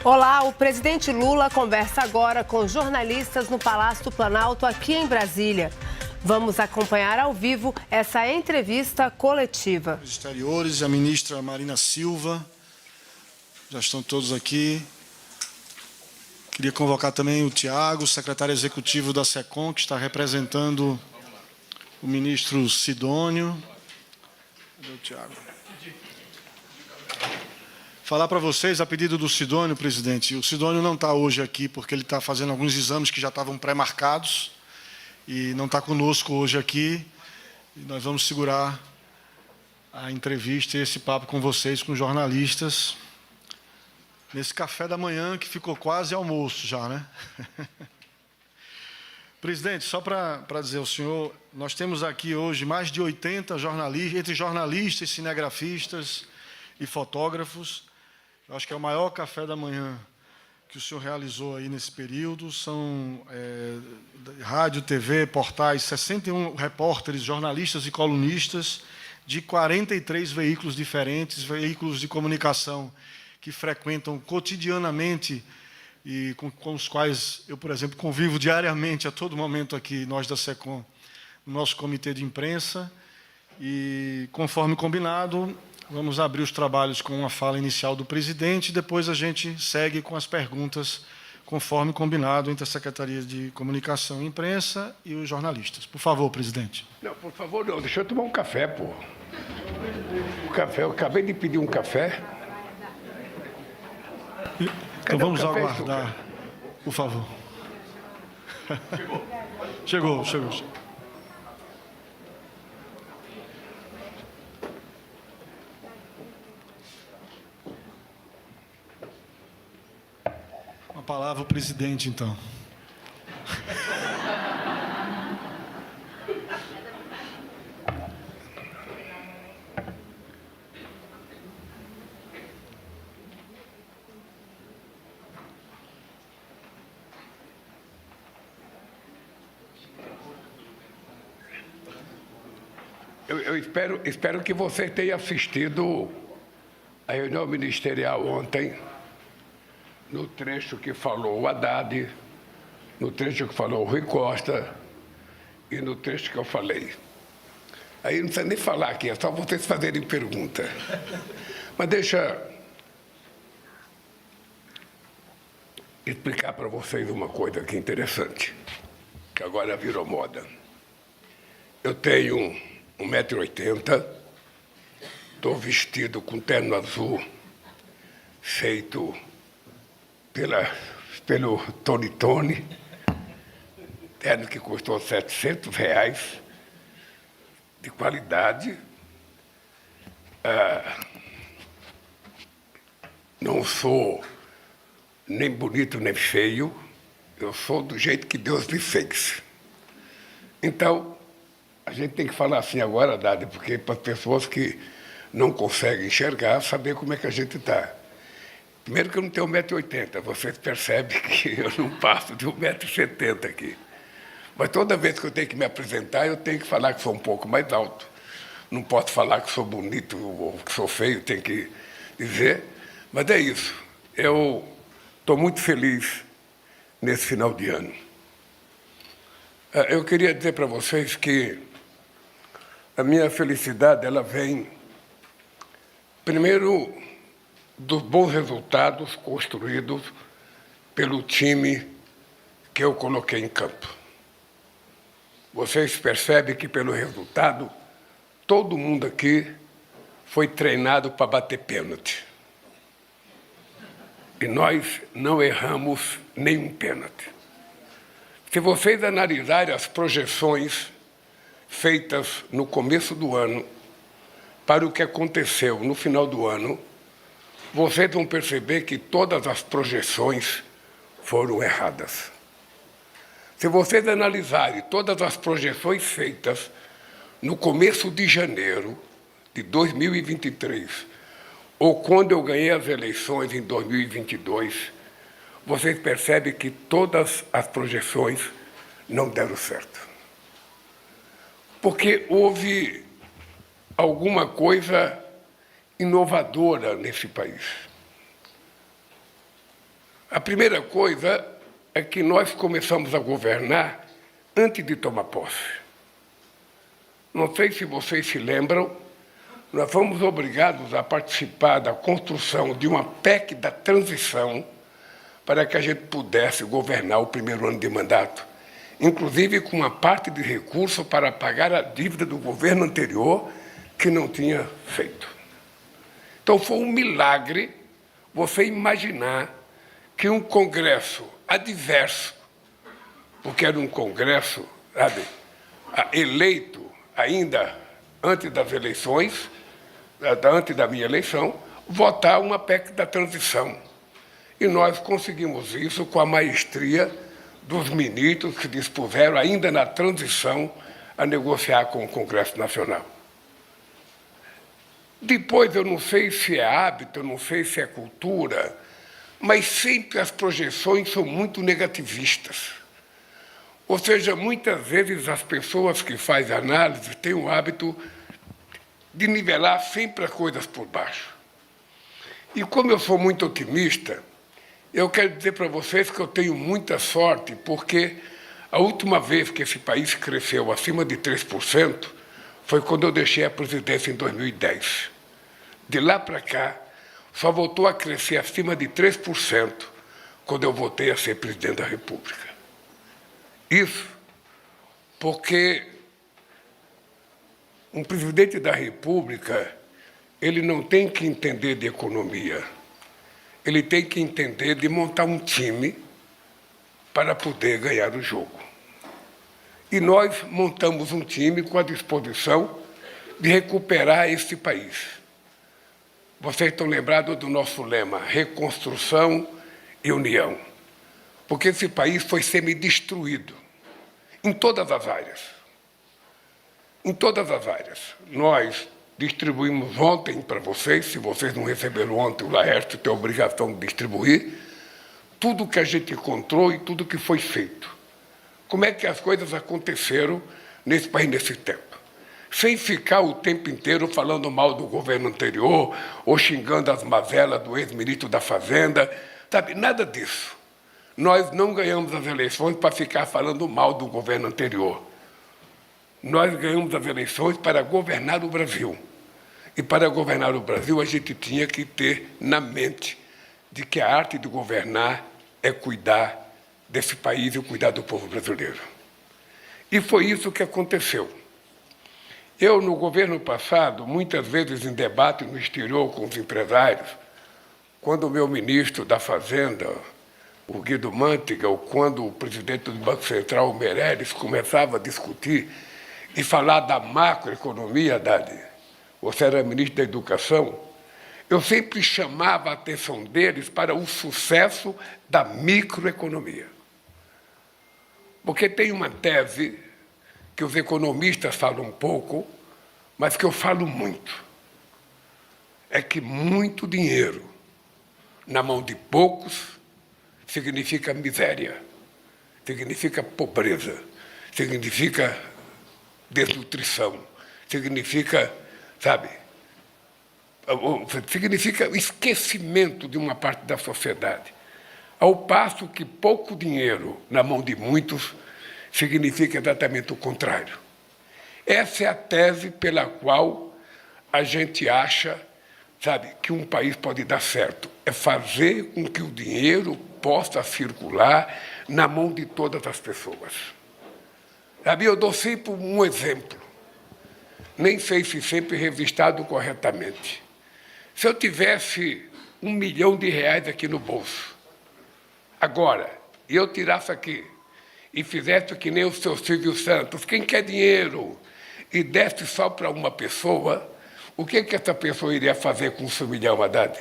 Olá, o presidente Lula conversa agora com jornalistas no Palácio do Planalto, aqui em Brasília. Vamos acompanhar ao vivo essa entrevista coletiva. Os exteriores e a ministra Marina Silva, já estão todos aqui. Queria convocar também o Tiago, secretário executivo da SECOM, que está representando o ministro Sidônio. Cadê o Tiago? Falar para vocês, a pedido do Sidônio, presidente, o Sidônio não está hoje aqui porque ele está fazendo alguns exames que já estavam pré-marcados e não está conosco hoje aqui. E nós vamos segurar a entrevista e esse papo com vocês, com jornalistas, nesse café da manhã que ficou quase almoço já, né? Presidente, só para dizer ao senhor, nós temos aqui hoje mais de 80 jornalistas, entre jornalistas, cinegrafistas e fotógrafos. Eu acho que é o maior café da manhã que o senhor realizou aí nesse período. São rádio, TV, portais, 61 repórteres, jornalistas e colunistas de 43 veículos diferentes, veículos de comunicação que frequentam cotidianamente e com os quais eu, por exemplo, convivo diariamente, a todo momento aqui, nós da SECOM, no nosso comitê de imprensa. E, conforme combinado, vamos abrir os trabalhos com uma fala inicial do presidente e depois a gente segue com as perguntas, conforme combinado entre a Secretaria de Comunicação e Imprensa e os jornalistas. Por favor, presidente. Não, por favor, não. Deixa eu tomar um café, pô. O café, eu acabei de pedir um café. Então vamos aguardar, por favor. Chegou. Uma palavra ao presidente, então. Eu espero que você tenha assistido a reunião ministerial ontem, no trecho que falou o Haddad, no trecho que falou o Rui Costa e no trecho que eu falei. Aí não precisa nem falar aqui, é só vocês fazerem pergunta. Mas deixa explicar para vocês uma coisa aqui interessante, que agora virou moda. Eu tenho 1,80 m, estou vestido com terno azul, feito pelo Tony, terno que custou R$700, de qualidade. Não sou nem bonito nem feio, eu sou do jeito que Deus me fez. Então, a gente tem que falar assim agora, Haddad, porque para as pessoas que não conseguem enxergar, saber como é que a gente está. Primeiro que eu não tenho 1,80 m, vocês percebem que eu não passo de 1,70 m aqui. Mas toda vez que eu tenho que me apresentar, eu tenho que falar que sou um pouco mais alto. Não posso falar que sou bonito ou que sou feio, tenho que dizer. Mas é isso. Eu estou muito feliz nesse final de ano. Eu queria dizer para vocês que a minha felicidade ela vem, primeiro, dos bons resultados construídos pelo time que eu coloquei em campo. Vocês percebem que, pelo resultado, todo mundo aqui foi treinado para bater pênalti. E nós não erramos nenhum pênalti. Se vocês analisarem as projeções feitas no começo do ano para o que aconteceu no final do ano, vocês vão perceber que todas as projeções foram erradas. Se vocês analisarem todas as projeções feitas no começo de janeiro de 2023, ou quando eu ganhei as eleições em 2022, vocês percebem que todas as projeções não deram certo. Porque houve alguma coisa inovadora nesse país. A primeira coisa é que nós começamos a governar antes de tomar posse. Não sei se vocês se lembram, nós fomos obrigados a participar da construção de uma PEC da transição para que a gente pudesse governar o primeiro ano de mandato, inclusive com uma parte de recurso para pagar a dívida do governo anterior que não tinha feito. Então, foi um milagre você imaginar que um Congresso adverso, porque era um Congresso, sabe, eleito ainda antes das eleições, antes da minha eleição, votar uma PEC da transição. E nós conseguimos isso com a maestria dos ministros que dispuseram, ainda na transição, a negociar com o Congresso Nacional. Depois, eu não sei se é hábito, eu não sei se é cultura, mas sempre as projeções são muito negativistas. Ou seja, muitas vezes as pessoas que fazem análise têm o hábito de nivelar sempre as coisas por baixo. E como eu sou muito otimista, eu quero dizer para vocês que eu tenho muita sorte, porque a última vez que esse país cresceu acima de 3% foi quando eu deixei a presidência em 2010. De lá para cá, só voltou a crescer acima de 3% quando eu voltei a ser presidente da República. Isso porque um presidente da República, ele não tem que entender de economia, ele tem que entender de montar um time para poder ganhar o jogo. E nós montamos um time com a disposição de recuperar esse país. Vocês estão lembrados do nosso lema, reconstrução e união. Porque esse país foi semi-destruído em todas as áreas. Em todas as áreas. Nós distribuímos ontem para vocês, se vocês não receberam ontem, o Laércio tem a obrigação de distribuir, tudo que a gente encontrou e tudo que foi feito. Como é que as coisas aconteceram nesse país nesse tempo? Sem ficar o tempo inteiro falando mal do governo anterior ou xingando as mazelas do ex-ministro da Fazenda, sabe? Nada disso. Nós não ganhamos as eleições para ficar falando mal do governo anterior. Nós ganhamos as eleições para governar o Brasil. E para governar o Brasil, a gente tinha que ter na mente de que a arte de governar é cuidar desse país e cuidar do povo brasileiro. E foi isso que aconteceu. Eu, no governo passado, muitas vezes em debate no exterior com os empresários, quando o meu ministro da Fazenda, o Guido Mantega, ou quando o presidente do Banco Central, o Meirelles, começava a discutir e falar da macroeconomia, você era ministro da Educação, eu sempre chamava a atenção deles para o sucesso da microeconomia. Porque tem uma tese que os economistas falam pouco, mas que eu falo muito. É que muito dinheiro na mão de poucos significa miséria, significa pobreza, significa desnutrição, significa, sabe, significa o esquecimento de uma parte da sociedade. Ao passo que pouco dinheiro na mão de muitos significa exatamente o contrário. Essa é a tese pela qual a gente acha, sabe, que um país pode dar certo. É fazer com que o dinheiro possa circular na mão de todas as pessoas. Sabe, eu dou sempre um exemplo, nem sei se sempre registrado corretamente. Se eu tivesse R$1 milhão aqui no bolso, agora, e eu tirasse aqui, e fizesse que nem o seu Silvio Santos, quem quer dinheiro, e desse só para uma pessoa, o que essa pessoa iria fazer com o seu milhão, Haddad?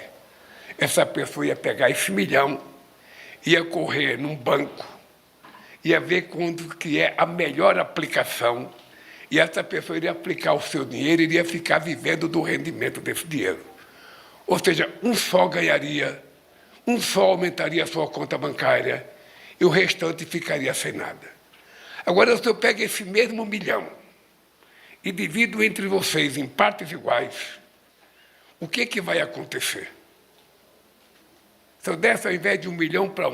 Essa pessoa ia pegar esse milhão, ia correr num banco, ia ver quando que é a melhor aplicação, e essa pessoa iria aplicar o seu dinheiro e iria ficar vivendo do rendimento desse dinheiro. Ou seja, um só ganharia, um só aumentaria a sua conta bancária, e o restante ficaria sem nada. Agora, se eu pego esse mesmo milhão e divido entre vocês em partes iguais, o que vai acontecer? Se eu desse, ao invés de 1 milhão para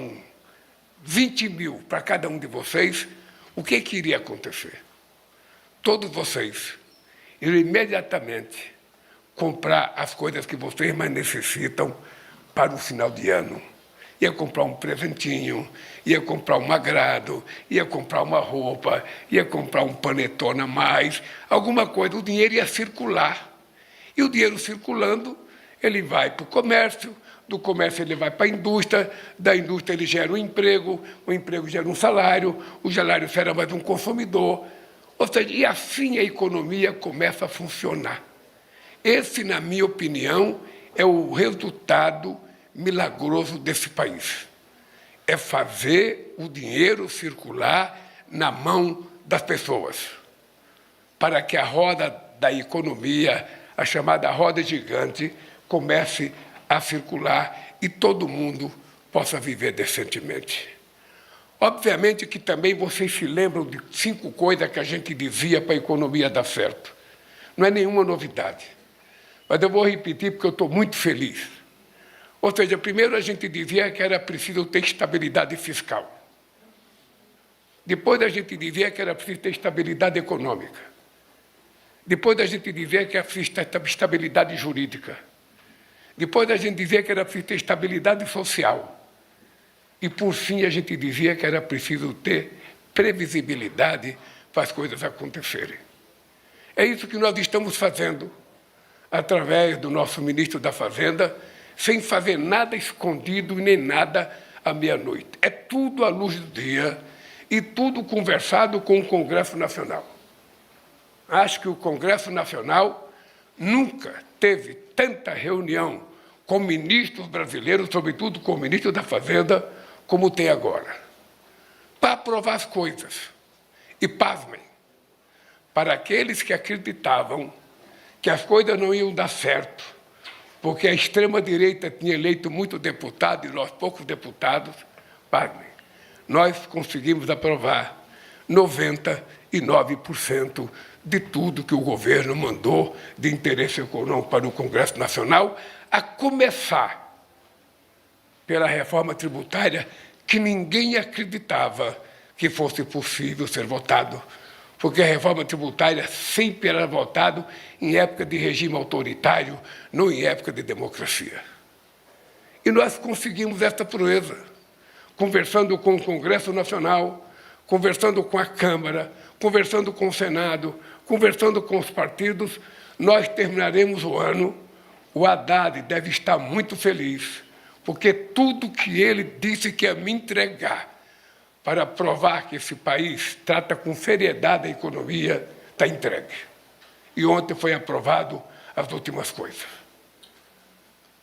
20 mil para cada um de vocês, o que iria acontecer? Todos vocês iriam imediatamente comprar as coisas que vocês mais necessitam para o final de ano. Ia comprar um presentinho, ia comprar um agrado, ia comprar uma roupa, ia comprar um panetone a mais, alguma coisa. O dinheiro ia circular. E o dinheiro circulando, ele vai para o comércio, do comércio ele vai para a indústria, da indústria ele gera um emprego, o emprego gera um salário, o salário gera mais um consumidor. Ou seja, e assim a economia começa a funcionar. Esse, na minha opinião, é o resultado milagroso desse país. É fazer o dinheiro circular na mão das pessoas, para que a roda da economia, a chamada roda gigante, comece a circular e todo mundo possa viver decentemente. Obviamente que também vocês se lembram de 5 coisas que a gente dizia para a economia dar certo. Não é nenhuma novidade, mas eu vou repetir porque eu estou muito feliz. Ou seja, primeiro a gente dizia que era preciso ter estabilidade fiscal. Depois a gente dizia que era preciso ter estabilidade econômica. Depois a gente dizia que era preciso ter estabilidade jurídica. Depois a gente dizia que era preciso ter estabilidade social. E, por fim, a gente dizia que era preciso ter previsibilidade para as coisas acontecerem. É isso que nós estamos fazendo, através do nosso ministro da Fazenda, sem fazer nada escondido e nem nada à meia-noite. É tudo à luz do dia e tudo conversado com o Congresso Nacional. Acho que o Congresso Nacional nunca teve tanta reunião com ministros brasileiros, sobretudo com o ministro da Fazenda, como tem agora, para aprovar as coisas. E, pasmem, para aqueles que acreditavam que as coisas não iam dar certo, porque a extrema-direita tinha eleito muito deputado e nós poucos deputados, pasmem, nós conseguimos aprovar 99% de tudo que o governo mandou de interesse econômico para o Congresso Nacional, a começar pela reforma tributária, que ninguém acreditava que fosse possível ser votado, porque a reforma tributária sempre era votada em época de regime autoritário, não em época de democracia. E nós conseguimos esta proeza, conversando com o Congresso Nacional, conversando com a Câmara, conversando com o Senado, conversando com os partidos, nós terminaremos o ano. O Haddad deve estar muito feliz, porque tudo que ele disse que ia me entregar para provar que esse país trata com seriedade a economia, está entregue. E ontem foi aprovado as últimas coisas.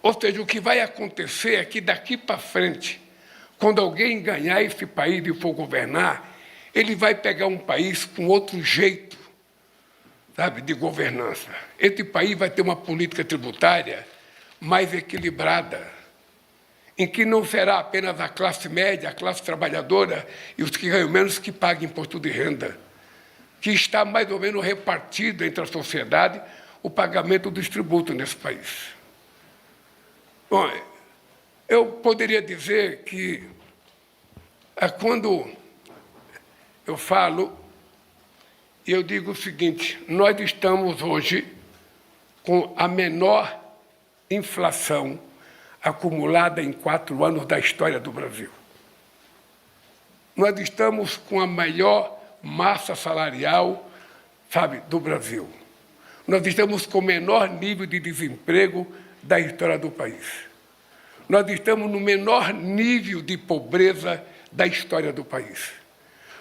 Ou seja, o que vai acontecer é que daqui para frente, quando alguém ganhar esse país e for governar, ele vai pegar um país com outro jeito, sabe, de governança. Esse país vai ter uma política tributária mais equilibrada, em que não será apenas a classe média, a classe trabalhadora e os que ganham menos que paguem imposto de renda, que está mais ou menos repartido entre a sociedade o pagamento dos tributos nesse país. Bom, eu poderia dizer que, quando eu falo, eu digo o seguinte: nós estamos hoje com a menor inflação acumulada em 4 anos da história do Brasil. Nós estamos com a maior massa salarial, sabe, do Brasil. Nós estamos com o menor nível de desemprego da história do país. Nós estamos no menor nível de pobreza da história do país.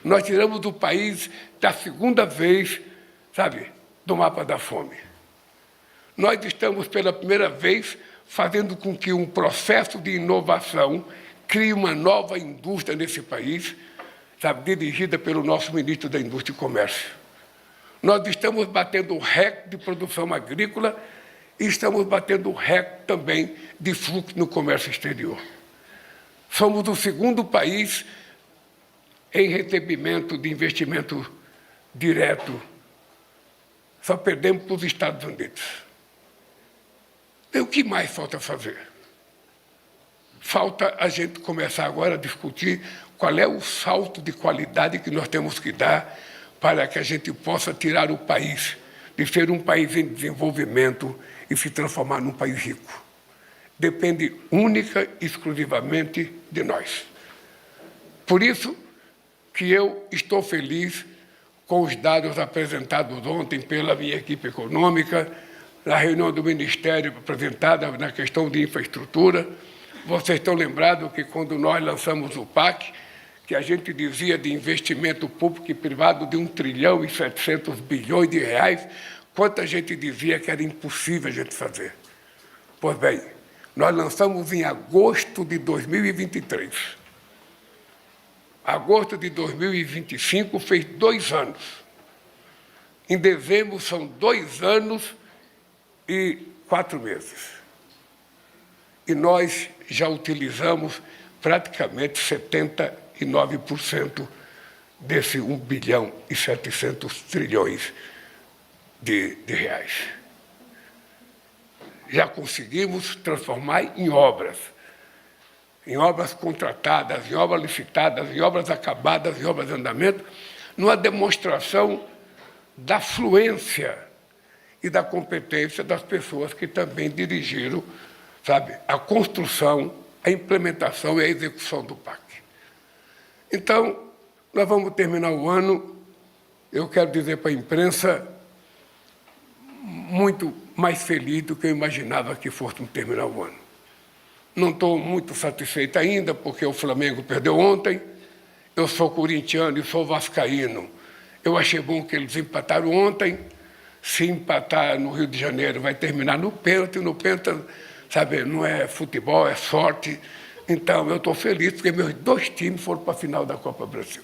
Nós tiramos o país da 2ª vez, sabe, do mapa da fome. Nós estamos, pela primeira vez, fazendo com que um processo de inovação crie uma nova indústria nesse país, sabe, dirigida pelo nosso ministro da Indústria e Comércio. Nós estamos batendo o recorde de produção agrícola e estamos batendo o recorde também de fluxo no comércio exterior. Somos o 2º país em recebimento de investimento direto. Só perdemos para os Estados Unidos. E o que mais falta fazer? falta a gente começar agora a discutir qual é o salto de qualidade que nós temos que dar para que a gente possa tirar o país de ser um país em desenvolvimento e se transformar num país rico. Depende única e exclusivamente de nós. Por isso que eu estou feliz com os dados apresentados ontem pela minha equipe econômica, na reunião do Ministério apresentada na questão de infraestrutura. Vocês estão lembrados que quando nós lançamos o PAC, que a gente dizia de investimento público e privado de 1,7 trilhão de reais, quanta gente dizia que era impossível a gente fazer. Pois bem, nós lançamos em agosto de 2023. Agosto de 2025 fez 2 anos. Em dezembro são 2 anos e 4 meses. E nós já utilizamos praticamente 79% desse 1,7 trilhão de reais. Já conseguimos transformar em obras contratadas, em obras licitadas, em obras acabadas, em obras em andamento, numa demonstração da fluência e da competência das pessoas que também dirigiram, sabe, a construção, a implementação e a execução do PAC. Então, nós vamos terminar o ano, eu quero dizer para a imprensa, muito mais feliz do que eu imaginava que fôssemos terminar o ano. Não estou muito satisfeito ainda, porque o Flamengo perdeu ontem, eu sou corintiano e sou vascaíno. Eu achei bom que eles empataram ontem, se empatar no Rio de Janeiro vai terminar no pênalti, sabe, não é futebol, é sorte. Então, eu estou feliz porque meus 2 times foram para a final da Copa Brasil.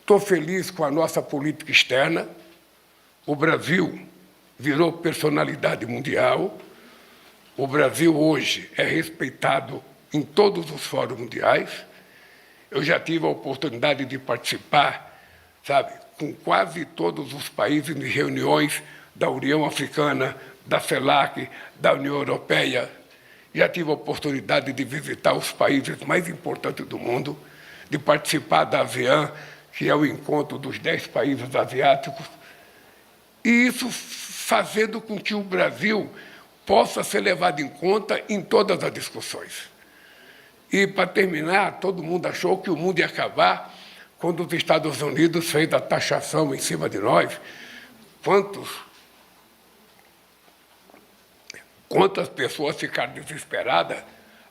Estou feliz com a nossa política externa. O Brasil virou personalidade mundial. O Brasil hoje é respeitado em todos os fóruns mundiais. Eu já tive a oportunidade de participar, sabe, com quase todos os países em reuniões da União Africana, da CELAC, da União Europeia. Já tive a oportunidade de visitar os países mais importantes do mundo, de participar da ASEAN, que é o encontro dos 10 países asiáticos, e isso fazendo com que o Brasil possa ser levado em conta em todas as discussões. E, para terminar, todo mundo achou que o mundo ia acabar quando os Estados Unidos fez a taxação em cima de nós. Quantas pessoas ficaram desesperadas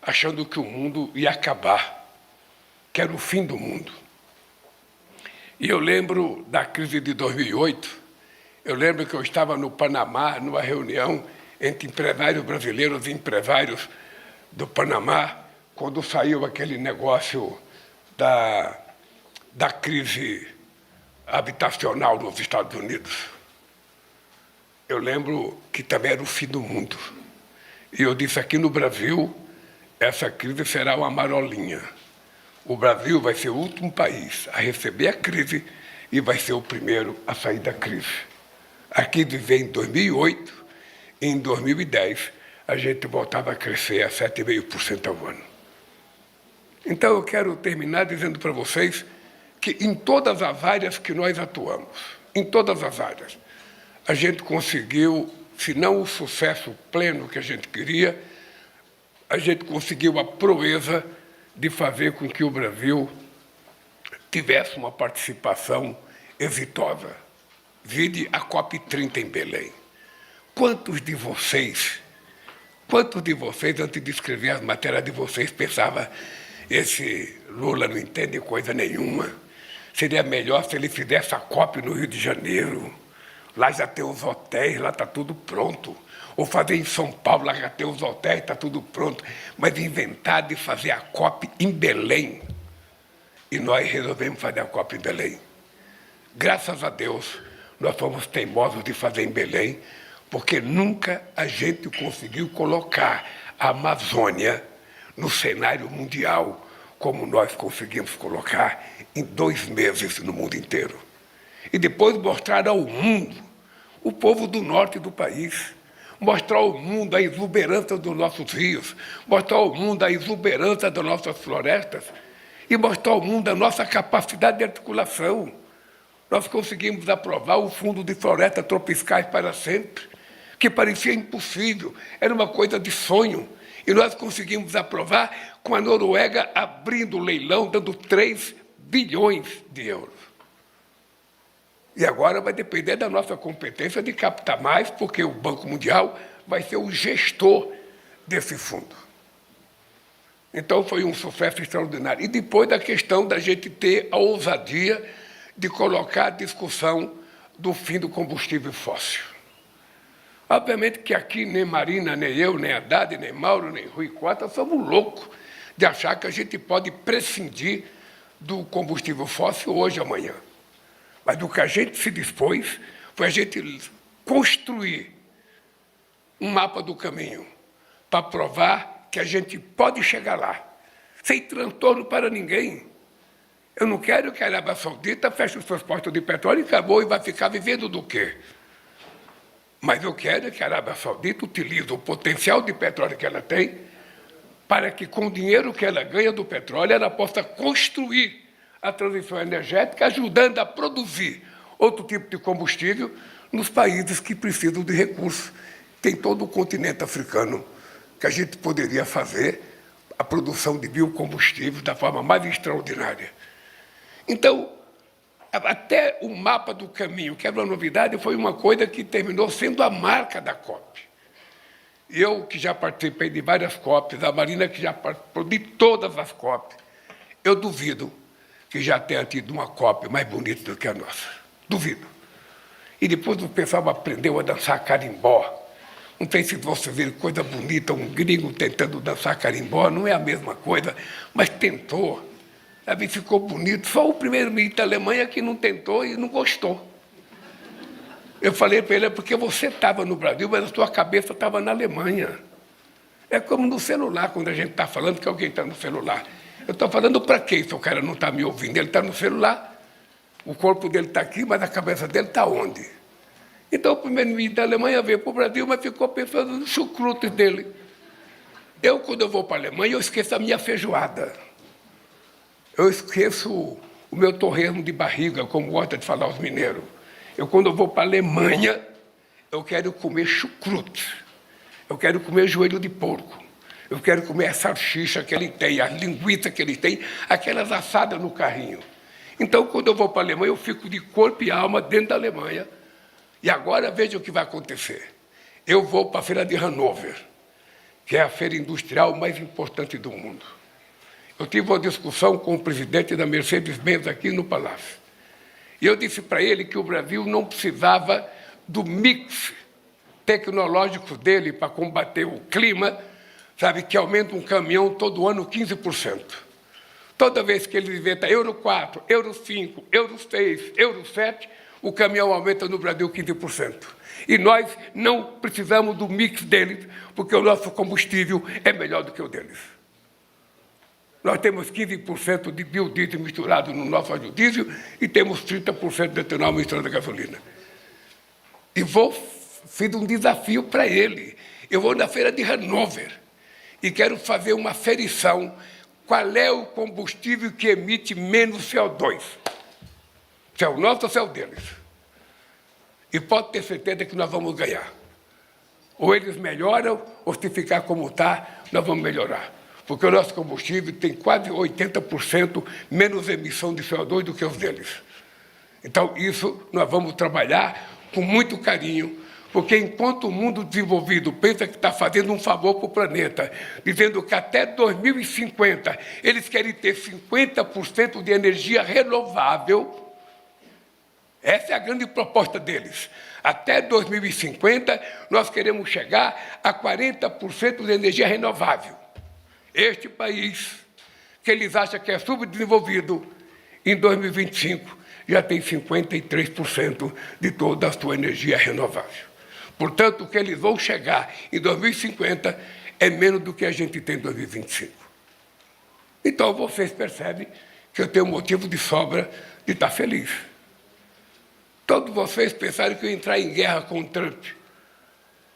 achando que o mundo ia acabar, que era o fim do mundo. E eu lembro da crise de 2008, eu lembro que eu estava no Panamá, numa reunião entre empresários brasileiros e empresários do Panamá, quando saiu aquele negócio da crise habitacional nos Estados Unidos. Eu lembro que também era o fim do mundo. E eu disse, aqui no Brasil, essa crise será uma marolinha. O Brasil vai ser o último país a receber a crise e vai ser o primeiro a sair da crise. A crise veio em 2008, e em 2010 a gente voltava a crescer a 7,5% ao ano. Então eu quero terminar dizendo para vocês que em todas as áreas que nós atuamos, em todas as áreas, a gente conseguiu, se não o sucesso pleno que a gente queria, a gente conseguiu a proeza de fazer com que o Brasil tivesse uma participação exitosa. Vide a COP30 em Belém. Quantos de vocês, antes de escrever as matérias de vocês, pensavam, esse Lula não entende coisa nenhuma, seria melhor se ele fizesse a COP no Rio de Janeiro, lá já tem os hotéis, lá está tudo pronto. Ou fazer em São Paulo, lá já tem os hotéis, está tudo pronto. Mas inventar de fazer a COP em Belém. E nós resolvemos fazer a COP em Belém. Graças a Deus, nós fomos teimosos de fazer em Belém, porque nunca a gente conseguiu colocar a Amazônia no cenário mundial, como nós conseguimos colocar em 2 meses no mundo inteiro. E depois mostrar ao mundo, o povo do norte do país, mostrar ao mundo a exuberância dos nossos rios, mostrar ao mundo a exuberância das nossas florestas e mostrar ao mundo a nossa capacidade de articulação. Nós conseguimos aprovar o Fundo de Florestas Tropicais para sempre, que parecia impossível, era uma coisa de sonho. E nós conseguimos aprovar com a Noruega abrindo o leilão, dando 3 bilhões de euros. E agora vai depender da nossa competência de captar mais, porque o Banco Mundial vai ser o gestor desse fundo. Então, foi um sucesso extraordinário. E depois da questão da gente ter a ousadia de colocar a discussão do fim do combustível fóssil. Obviamente que aqui nem Marina, nem eu, nem Haddad, nem Mauro, nem Rui Costa somos loucos de achar que a gente pode prescindir do combustível fóssil hoje ou amanhã. Mas o que a gente se dispôs foi a gente construir um mapa do caminho para provar que a gente pode chegar lá, sem transtorno para ninguém. Eu não quero que a Arábia Saudita feche os seus postos de petróleo e acabou e vai ficar vivendo do quê? Mas eu quero que a Arábia Saudita utilize o potencial de petróleo que ela tem para que, com o dinheiro que ela ganha do petróleo, ela possa construir a transição energética, ajudando a produzir outro tipo de combustível nos países que precisam de recursos. Tem todo o continente africano que a gente poderia fazer a produção de biocombustíveis da forma mais extraordinária. Então, até o mapa do caminho, que era uma novidade, foi uma coisa que terminou sendo a marca da COP. Eu, que já participei de várias COPs, a Marina, que já participou de todas as COPs, eu duvido que já tenha tido uma COP mais bonita do que a nossa. Duvido. E depois o pessoal aprendeu a dançar carimbó. Não sei se você vê coisa bonita, um gringo tentando dançar carimbó, não é a mesma coisa, mas tentou. Sabe, ficou bonito. Só o primeiro-ministro da Alemanha que não tentou e não gostou. Eu falei para ele, é porque você estava no Brasil, mas a sua cabeça estava na Alemanha. É como no celular, quando a gente está falando que alguém está no celular. Eu estou falando para quê se o cara não está me ouvindo? Ele está no celular, o corpo dele está aqui, mas a cabeça dele está onde? Então, o primeiro-ministro da Alemanha veio para o Brasil, mas ficou pensando nos chucrutes dele. Eu, quando eu vou para a Alemanha, eu esqueço a minha feijoada. Eu esqueço o meu torresmo de barriga, como gosta de falar os mineiros. Eu, quando eu vou para a Alemanha, eu quero comer chucrute. Eu quero comer joelho de porco. Eu quero comer a salsicha que ele tem, a linguiça que ele tem, aquelas assadas no carrinho. Então, quando eu vou para a Alemanha, eu fico de corpo e alma dentro da Alemanha. E agora, veja o que vai acontecer. Eu vou para a Feira de Hannover, que é a feira industrial mais importante do mundo. Eu tive uma discussão com o presidente da Mercedes-Benz aqui no Palácio. E eu disse para ele que o Brasil não precisava do mix tecnológico dele para combater o clima, sabe, que aumenta um caminhão todo ano 15%. Toda vez que ele inventa Euro 4, Euro 5, Euro 6, Euro 7, o caminhão aumenta no Brasil 15%. E nós não precisamos do mix deles, porque o nosso combustível é melhor do que o deles. Nós temos 15% de biodiesel misturado no nosso óleo diesel e temos 30% de etanol misturado na gasolina. E fiz um desafio para ele. Eu vou na feira de Hannover e quero fazer uma aferição. Qual é o combustível que emite menos CO2? Se é o nosso ou se é o deles? E pode ter certeza que nós vamos ganhar. Ou eles melhoram, ou se ficar como está, nós vamos melhorar. Porque o nosso combustível tem quase 80% menos emissão de CO2 do que os deles. Então, isso nós vamos trabalhar com muito carinho, porque enquanto o mundo desenvolvido pensa que está fazendo um favor para o planeta, dizendo que até 2050 eles querem ter 50% de energia renovável, essa é a grande proposta deles. Até 2050, nós queremos chegar a 40% de energia renovável. Este país, que eles acham que é subdesenvolvido, em 2025 já tem 53% de toda a sua energia renovável. Portanto, o que eles vão chegar em 2050 é menos do que a gente tem em 2025. Então, vocês percebem que eu tenho motivo de sobra de estar feliz. Todos vocês pensaram que eu ia entrar em guerra com o Trump.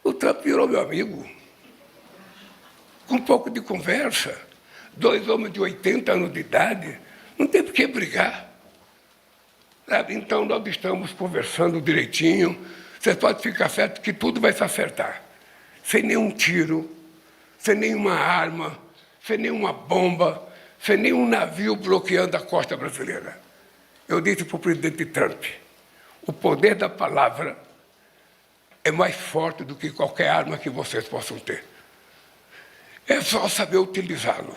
O Trump virou meu amigo. Com um pouco de conversa. 2 homens de 80 anos de idade, não tem por que brigar. Sabe? Então, nós estamos conversando direitinho. Vocês podem ficar certos que tudo vai se acertar. Sem nenhum tiro, sem nenhuma arma, sem nenhuma bomba, sem nenhum navio bloqueando a costa brasileira. Eu disse para o presidente Trump, o poder da palavra é mais forte do que qualquer arma que vocês possam ter. É só saber utilizá-lo.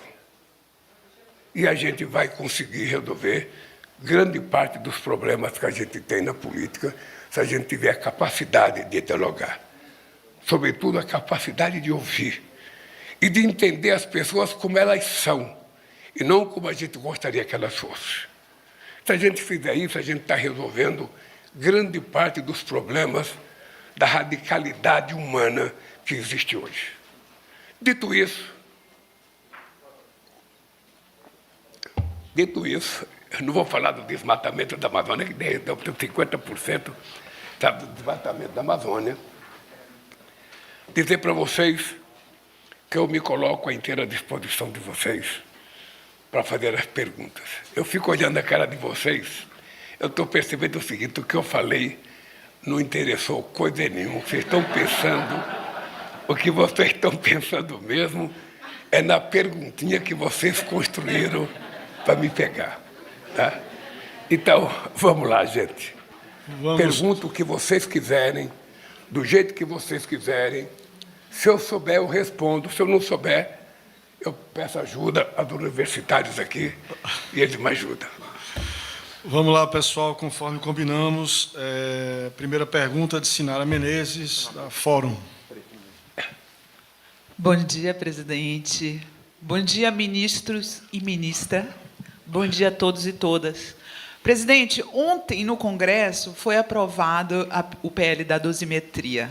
E a gente vai conseguir resolver grande parte dos problemas que a gente tem na política se a gente tiver a capacidade de dialogar. Sobretudo, a capacidade de ouvir e de entender as pessoas como elas são e não como a gente gostaria que elas fossem. Se a gente fizer isso, a gente está resolvendo grande parte dos problemas da radicalidade humana que existe hoje. Dito isso, eu não vou falar do desmatamento da Amazônia, que deu 50% do desmatamento da Amazônia. Dizer para vocês que eu me coloco à inteira disposição de vocês para fazer as perguntas. Eu fico olhando a cara de vocês, eu estou percebendo o seguinte, o que eu falei não interessou coisa nenhuma. Vocês estão pensando, o que vocês estão pensando mesmo é na perguntinha que vocês construíram para me pegar. Tá? Então, vamos lá, gente. Pergunta o que vocês quiserem, do jeito que vocês quiserem. Se eu souber, eu respondo. Se eu não souber, eu peço ajuda aos universitários aqui e eles me ajudam. Vamos lá, pessoal, conforme combinamos. Primeira pergunta de Sinara Menezes, da Fórum. Bom dia, presidente. Bom dia, ministros e ministra. Bom dia a todos e todas. Presidente, ontem no Congresso foi aprovado o PL da dosimetria.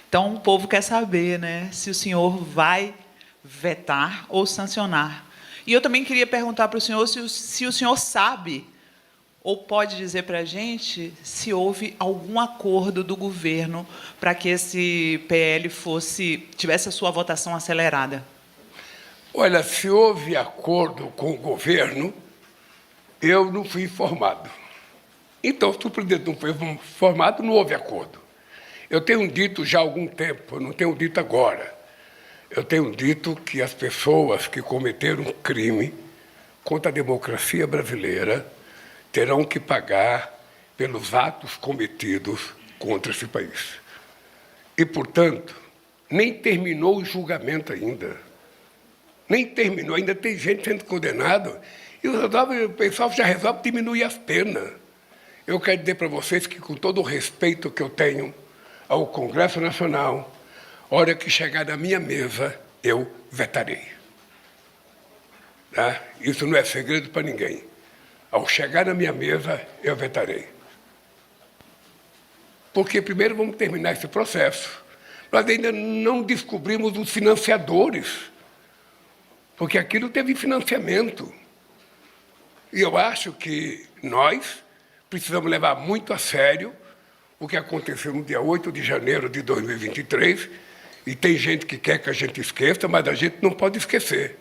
Então, o povo quer saber, né, se o senhor vai vetar ou sancionar. E eu também queria perguntar para o senhor se o senhor sabe ou pode dizer para a gente se houve algum acordo do governo para que esse PL tivesse a sua votação acelerada. Olha, se houve acordo com o governo, eu não fui informado. Então, se o presidente não foi informado, não houve acordo. Eu tenho dito já há algum tempo, eu não tenho dito agora, eu tenho dito que as pessoas que cometeram um crime contra a democracia brasileira terão que pagar pelos atos cometidos contra esse país. E, portanto, nem terminou o julgamento ainda. Nem terminou, ainda tem gente sendo condenada. E o pessoal já resolve diminuir as penas. Eu quero dizer para vocês que, com todo o respeito que eu tenho ao Congresso Nacional, a hora que chegar na minha mesa, eu vetarei. Tá? Isso não é segredo para ninguém. Ao chegar na minha mesa, eu vetarei. Porque primeiro vamos terminar esse processo. Nós ainda não descobrimos os financiadores, porque aquilo teve financiamento. E eu acho que nós precisamos levar muito a sério o que aconteceu no dia 8 de janeiro de 2023, e tem gente que quer que a gente esqueça, mas a gente não pode esquecer.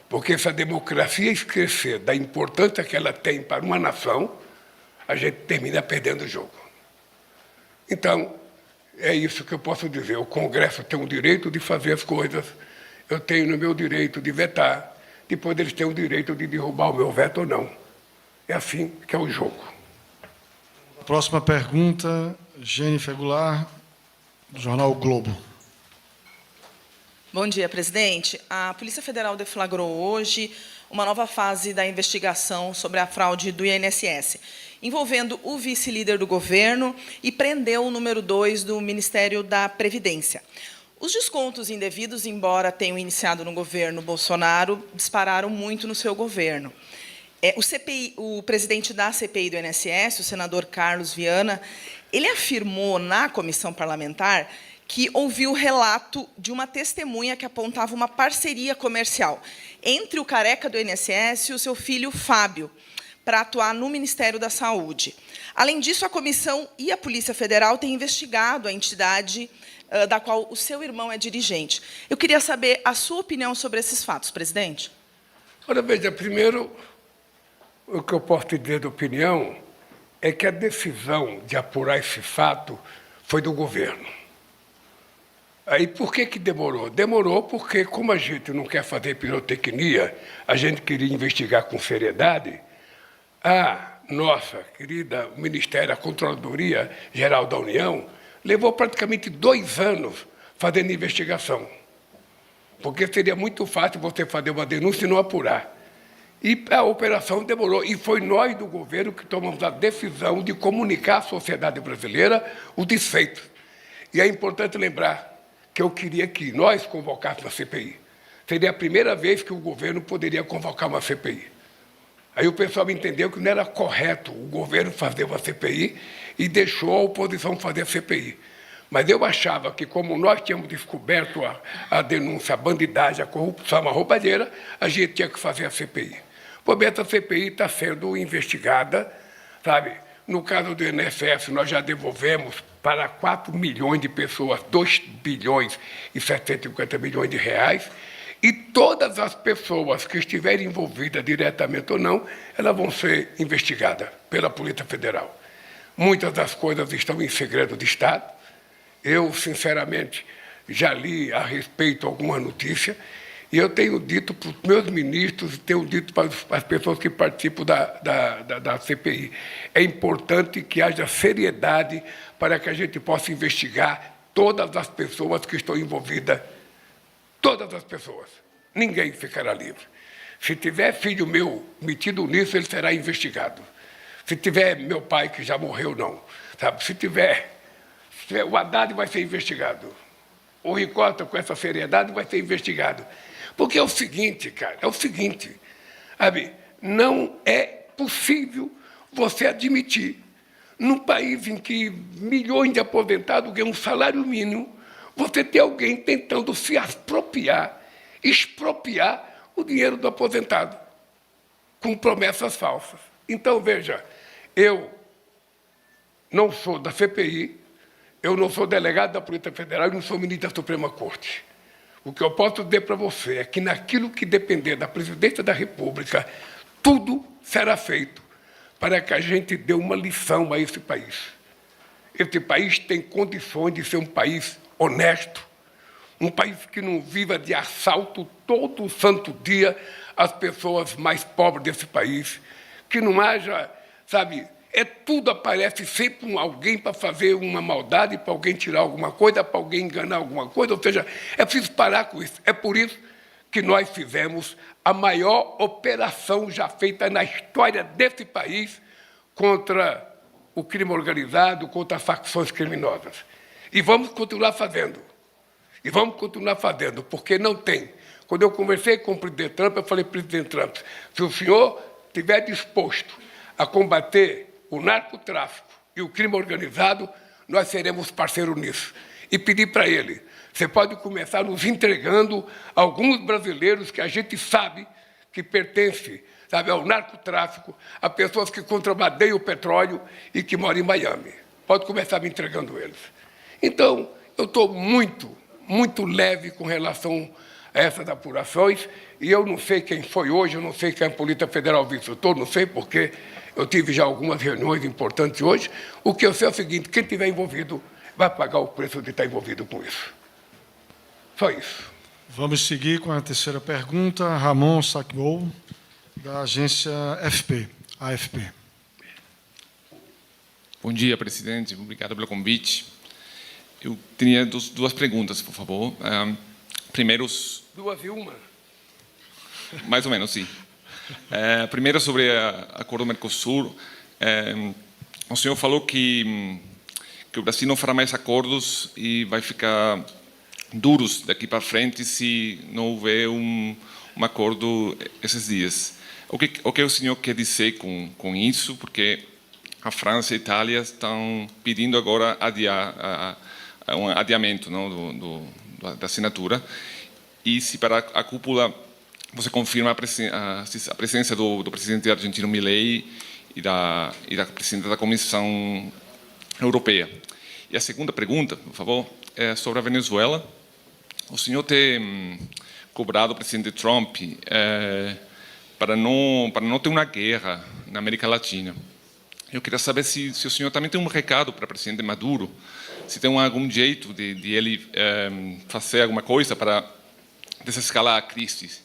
Porque se a democracia esquecer da importância que ela tem para uma nação, a gente termina perdendo o jogo. Então, é isso que eu posso dizer. O Congresso tem o direito de fazer as coisas, eu tenho o meu direito de vetar, depois eles têm o direito de derrubar o meu veto ou não. É assim que é o jogo. Próxima pergunta, Jennifer Goulart, do jornal o Globo. Bom dia, presidente. A Polícia Federal deflagrou hoje uma nova fase da investigação sobre a fraude do INSS, envolvendo o vice-líder do governo e prendeu o número 2 do Ministério da Previdência. Os descontos indevidos, embora tenham iniciado no governo Bolsonaro, dispararam muito no seu governo. O presidente da CPI do INSS, o senador Carlos Viana, ele afirmou na comissão parlamentar que ouviu o relato de uma testemunha que apontava uma parceria comercial entre o careca do INSS e o seu filho Fábio, para atuar no Ministério da Saúde. Além disso, a comissão e a Polícia Federal têm investigado a entidade da qual o seu irmão é dirigente. Eu queria saber a sua opinião sobre esses fatos, presidente. Ora, veja, primeiro, o que eu posso te dizer de opinião é que a decisão de apurar esse fato foi do governo. Aí, por que demorou? Demorou porque, como a gente não quer fazer pirotecnia, a gente queria investigar com seriedade, a nossa querida Ministério, a Controladoria Geral da União, levou praticamente 2 anos fazendo investigação. Porque seria muito fácil você fazer uma denúncia e não apurar. E a operação demorou. E foi nós do governo que tomamos a decisão de comunicar à sociedade brasileira os desfeitos. E é importante lembrar que eu queria que nós convocássemos a CPI. Seria a primeira vez que o governo poderia convocar uma CPI. Aí o pessoal entendeu que não era correto o governo fazer uma CPI e deixou a oposição fazer a CPI. Mas eu achava que, como nós tínhamos descoberto a denúncia, a bandidagem, a corrupção, a roubalheira, a gente tinha que fazer a CPI. Pois bem, essa CPI está sendo investigada, sabe? No caso do INSS, nós já devolvemos para 4 milhões de pessoas 2 bilhões e 750 milhões de reais, e todas as pessoas que estiverem envolvidas diretamente ou não, elas vão ser investigadas pela Polícia Federal. Muitas das coisas estão em segredo de Estado. Eu, sinceramente, já li a respeito alguma notícia, e eu tenho dito para os meus ministros, tenho dito para as pessoas que participam da CPI, é importante que haja seriedade para que a gente possa investigar todas as pessoas que estão envolvidas, todas as pessoas. Ninguém ficará livre. Se tiver filho meu metido nisso, ele será investigado. Se tiver meu pai, que já morreu, não. Sabe? Se tiver o Haddad vai ser investigado. O Ricota, com essa seriedade, vai ser investigado. Porque é o seguinte, cara, é o seguinte, sabe? Não é possível você admitir, num país em que milhões de aposentados ganham um salário mínimo, você ter alguém tentando se apropriar, expropriar o dinheiro do aposentado, com promessas falsas. Então, veja, eu não sou da CPI, eu não sou delegado da Polícia Federal e não sou ministro da Suprema Corte. O que eu posso dizer para você é que, naquilo que depender da Presidência da República, tudo será feito para que a gente dê uma lição a esse país. Esse país tem condições de ser um país honesto, um país que não viva de assalto todo santo dia às pessoas mais pobres desse país, que não haja, sabe, tudo aparece sempre alguém para fazer uma maldade, para alguém tirar alguma coisa, para alguém enganar alguma coisa, ou seja, é preciso parar com isso. É por isso que nós fizemos a maior operação já feita na história desse país contra o crime organizado, contra as facções criminosas. E vamos continuar fazendo. E vamos continuar fazendo, porque não tem. Quando eu conversei com o presidente Trump, eu falei, presidente Trump, se o senhor estiver disposto a combater o narcotráfico e o crime organizado, nós seremos parceiros nisso. E pedi para ele, você pode começar nos entregando alguns brasileiros que a gente sabe que pertencem, sabe, ao narcotráfico, a pessoas que contrabandeiam o petróleo e que moram em Miami. Pode começar me entregando eles. Então, eu estou muito leve com relação a essas apurações, e eu não sei quem foi hoje, eu não sei quem a Polícia Federal visitou, não sei porque eu tive já algumas reuniões importantes hoje. O que eu sei é o seguinte, quem estiver envolvido vai pagar o preço de estar envolvido com isso. Só isso. Vamos seguir com a terceira pergunta. Ramon Sacbol, da agência AFP. Bom dia, presidente. Obrigado pelo convite. Eu tinha duas perguntas, por favor. Primeiro... 2 e 1? Mais ou menos, sim. Primeiro, sobre o acordo Mercosul. O senhor falou que o Brasil não fará mais acordos e vai ficar duros daqui para frente se não houver um acordo esses dias. O que o senhor quer dizer com isso? Porque a França e a Itália estão pedindo agora um adiamento, não, da assinatura. E se para a cúpula você confirma a presença do presidente argentino Milei e da presidenta da Comissão Europeia. E a segunda pergunta, por favor, é sobre a Venezuela. O senhor tem cobrado o presidente Trump para não ter uma guerra na América Latina. Eu queria saber se o senhor também tem um recado para o presidente Maduro, se tem algum jeito de ele fazer alguma coisa para desescalar a crise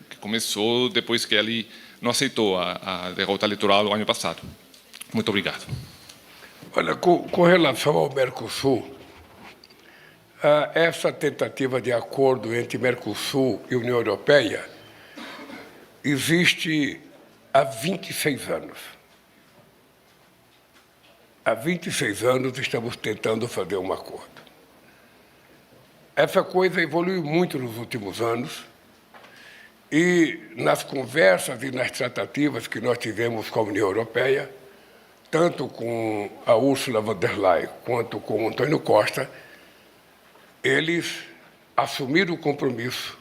que começou depois que ele não aceitou a derrota eleitoral do ano passado. Muito obrigado. Olha, com relação ao Mercosul, essa tentativa de acordo entre Mercosul e União Europeia existe há 26 anos. Há 26 anos estamos tentando fazer um acordo. Essa coisa evoluiu muito nos últimos anos e nas conversas e nas tratativas que nós tivemos com a União Europeia, tanto com a Ursula von der Leyen quanto com o Antônio Costa, eles assumiram o compromisso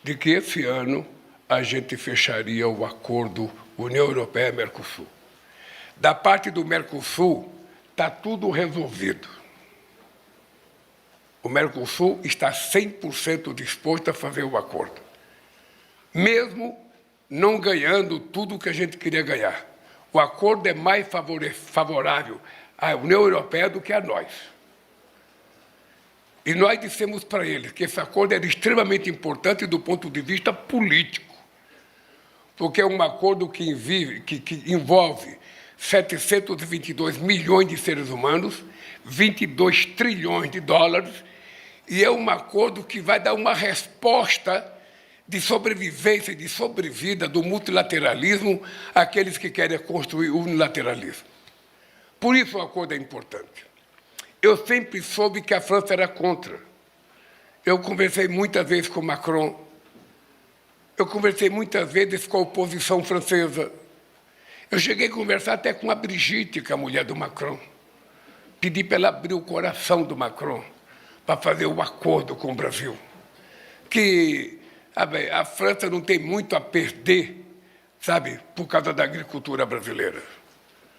de que esse ano a gente fecharia o acordo União Europeia-Mercosul. Da parte do Mercosul, está tudo resolvido. O Mercosul está 100% disposto a fazer o acordo, mesmo não ganhando tudo o que a gente queria ganhar. O acordo é mais favorável à União Europeia do que a nós. E nós dissemos para eles que esse acordo era extremamente importante do ponto de vista político, porque é um acordo que envolve 722 milhões de seres humanos, 22 trilhões de dólares, e é um acordo que vai dar uma resposta de sobrevivência e de sobrevida do multilateralismo àqueles que querem construir o unilateralismo. Por isso o acordo é importante. Eu sempre soube que a França era contra. Eu conversei muitas vezes com Macron, eu conversei muitas vezes com a oposição francesa. Eu cheguei a conversar até com a Brigitte, que é a mulher do Macron. Pedi para ela abrir o coração do Macron para fazer o acordo com o Brasil. Que a França não tem muito a perder, sabe, por causa da agricultura brasileira.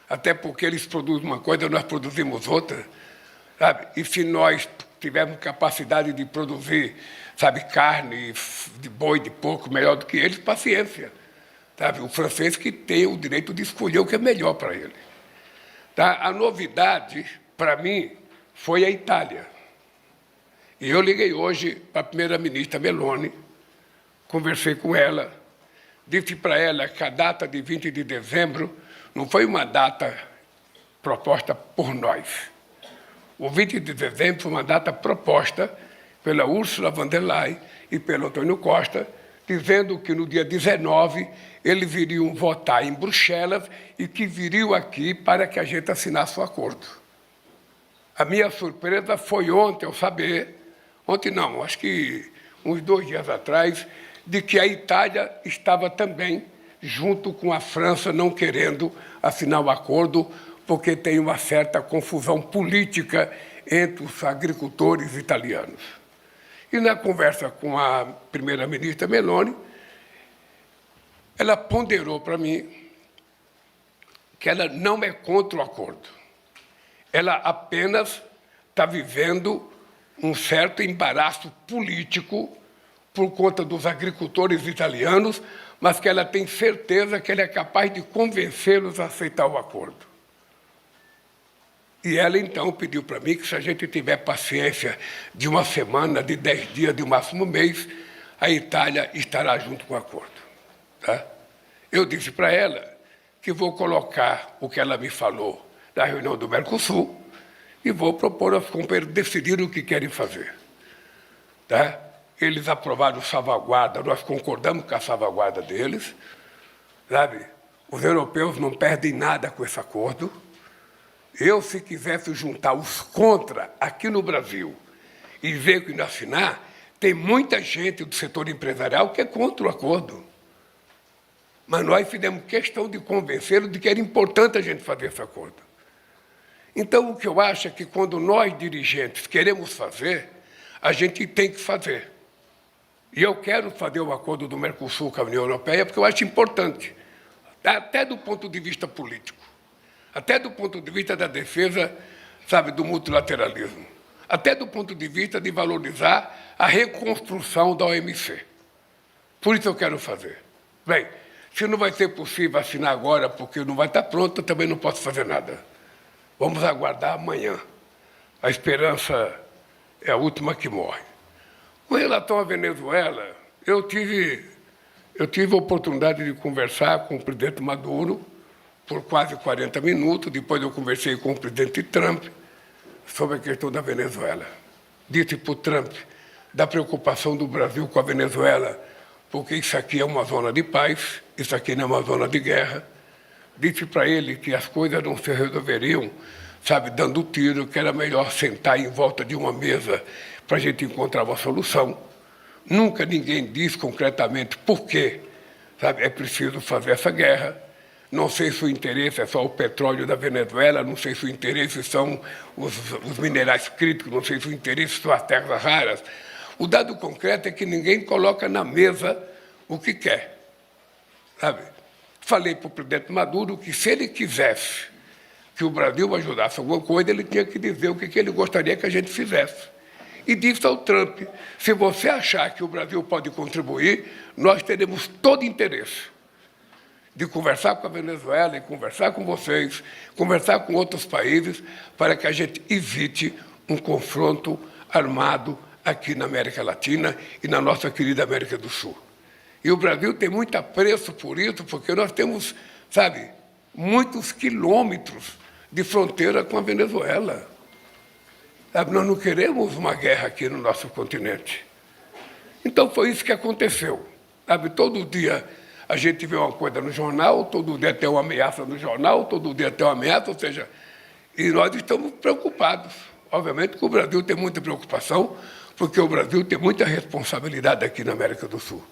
Até porque eles produzem uma coisa, nós produzimos outra, sabe? E se nós tivermos capacidade de produzir, sabe, carne de boi, de porco, melhor do que eles, paciência. Sabe? O francês que tem o direito de escolher o que é melhor para ele. Tá? A novidade, para mim, foi a Itália. E eu liguei hoje para a primeira-ministra Meloni, conversei com ela, disse para ela que a data de 20 de dezembro não foi uma data proposta por nós. O 20 de dezembro foi uma data proposta pela Ursula von der Leyen e pelo Antônio Costa, dizendo que no dia 19 eles iriam votar em Bruxelas e que viriam aqui para que a gente assinasse o acordo. A minha surpresa foi ontem eu saber, ontem não, acho que uns 2 dias atrás, de que a Itália estava também junto com a França não querendo assinar o acordo, porque tem uma certa confusão política entre os agricultores italianos. E na conversa com a primeira-ministra Meloni, ela ponderou para mim que ela não é contra o acordo. Ela apenas está vivendo um certo embaraço político por conta dos agricultores italianos, mas que ela tem certeza que ela é capaz de convencê-los a aceitar o acordo. E ela, então, pediu para mim que, se a gente tiver paciência de uma semana, de 10 dias, de máximo mês, a Itália estará junto com o acordo. Tá? Eu disse para ela que vou colocar o que ela me falou da reunião do Mercosul e vou propor aos companheiros decidirem o que querem fazer. Tá? Eles aprovaram salvaguarda, nós concordamos com a salvaguarda deles. Sabe? Os europeus não perdem nada com esse acordo. Eu, se quisesse juntar os contra aqui no Brasil e ver que não assinar, tem muita gente do setor empresarial que é contra o acordo. Mas nós fizemos questão de convencê-lo de que era importante a gente fazer esse acordo. Então, o que eu acho é que quando nós, dirigentes, queremos fazer, a gente tem que fazer. E eu quero fazer o acordo do Mercosul com a União Europeia porque eu acho importante, até do ponto de vista político, até do ponto de vista da defesa, sabe, do multilateralismo. até do ponto de vista de valorizar a reconstrução da OMC. Por isso eu quero fazer. Bem, se não vai ser possível assinar agora, porque não vai estar pronto, eu também não posso fazer nada. Vamos aguardar amanhã. A esperança é a última que morre. Com relação à Venezuela, eu tive a oportunidade de conversar com o presidente Maduro por quase 40 minutos. Depois eu conversei com o presidente Trump sobre a questão da Venezuela. Disse para o Trump da preocupação do Brasil com a Venezuela, porque isso aqui é uma zona de paz, isso aqui não é uma zona de guerra. Disse para ele que as coisas não se resolveriam, sabe, dando tiro, que era melhor sentar em volta de uma mesa para a gente encontrar uma solução. Nunca ninguém diz concretamente por quê, sabe, é preciso fazer essa guerra. Não sei se o interesse é só o petróleo da Venezuela, não sei se o interesse são os minerais críticos, não sei se o interesse são as terras raras. O dado concreto é que ninguém coloca na mesa o que quer, sabe? Falei para o presidente Maduro que, se ele quisesse que o Brasil ajudasse alguma coisa, ele tinha que dizer o que ele gostaria que a gente fizesse. E disse ao Trump, se você achar que o Brasil pode contribuir, nós teremos todo interesse de conversar com a Venezuela e conversar com vocês, conversar com outros países, para que a gente evite um confronto armado aqui na América Latina e na nossa querida América do Sul. E o Brasil tem muito apreço por isso, porque nós temos, sabe, muitos quilômetros de fronteira com a Venezuela. Sabe, nós não queremos uma guerra aqui no nosso continente. Então foi isso que aconteceu. Sabe, todo dia a gente vê uma coisa no jornal, todo dia tem uma ameaça no jornal, todo dia tem uma ameaça, ou seja, e nós estamos preocupados. Obviamente que o Brasil tem muita preocupação, porque o Brasil tem muita responsabilidade aqui na América do Sul.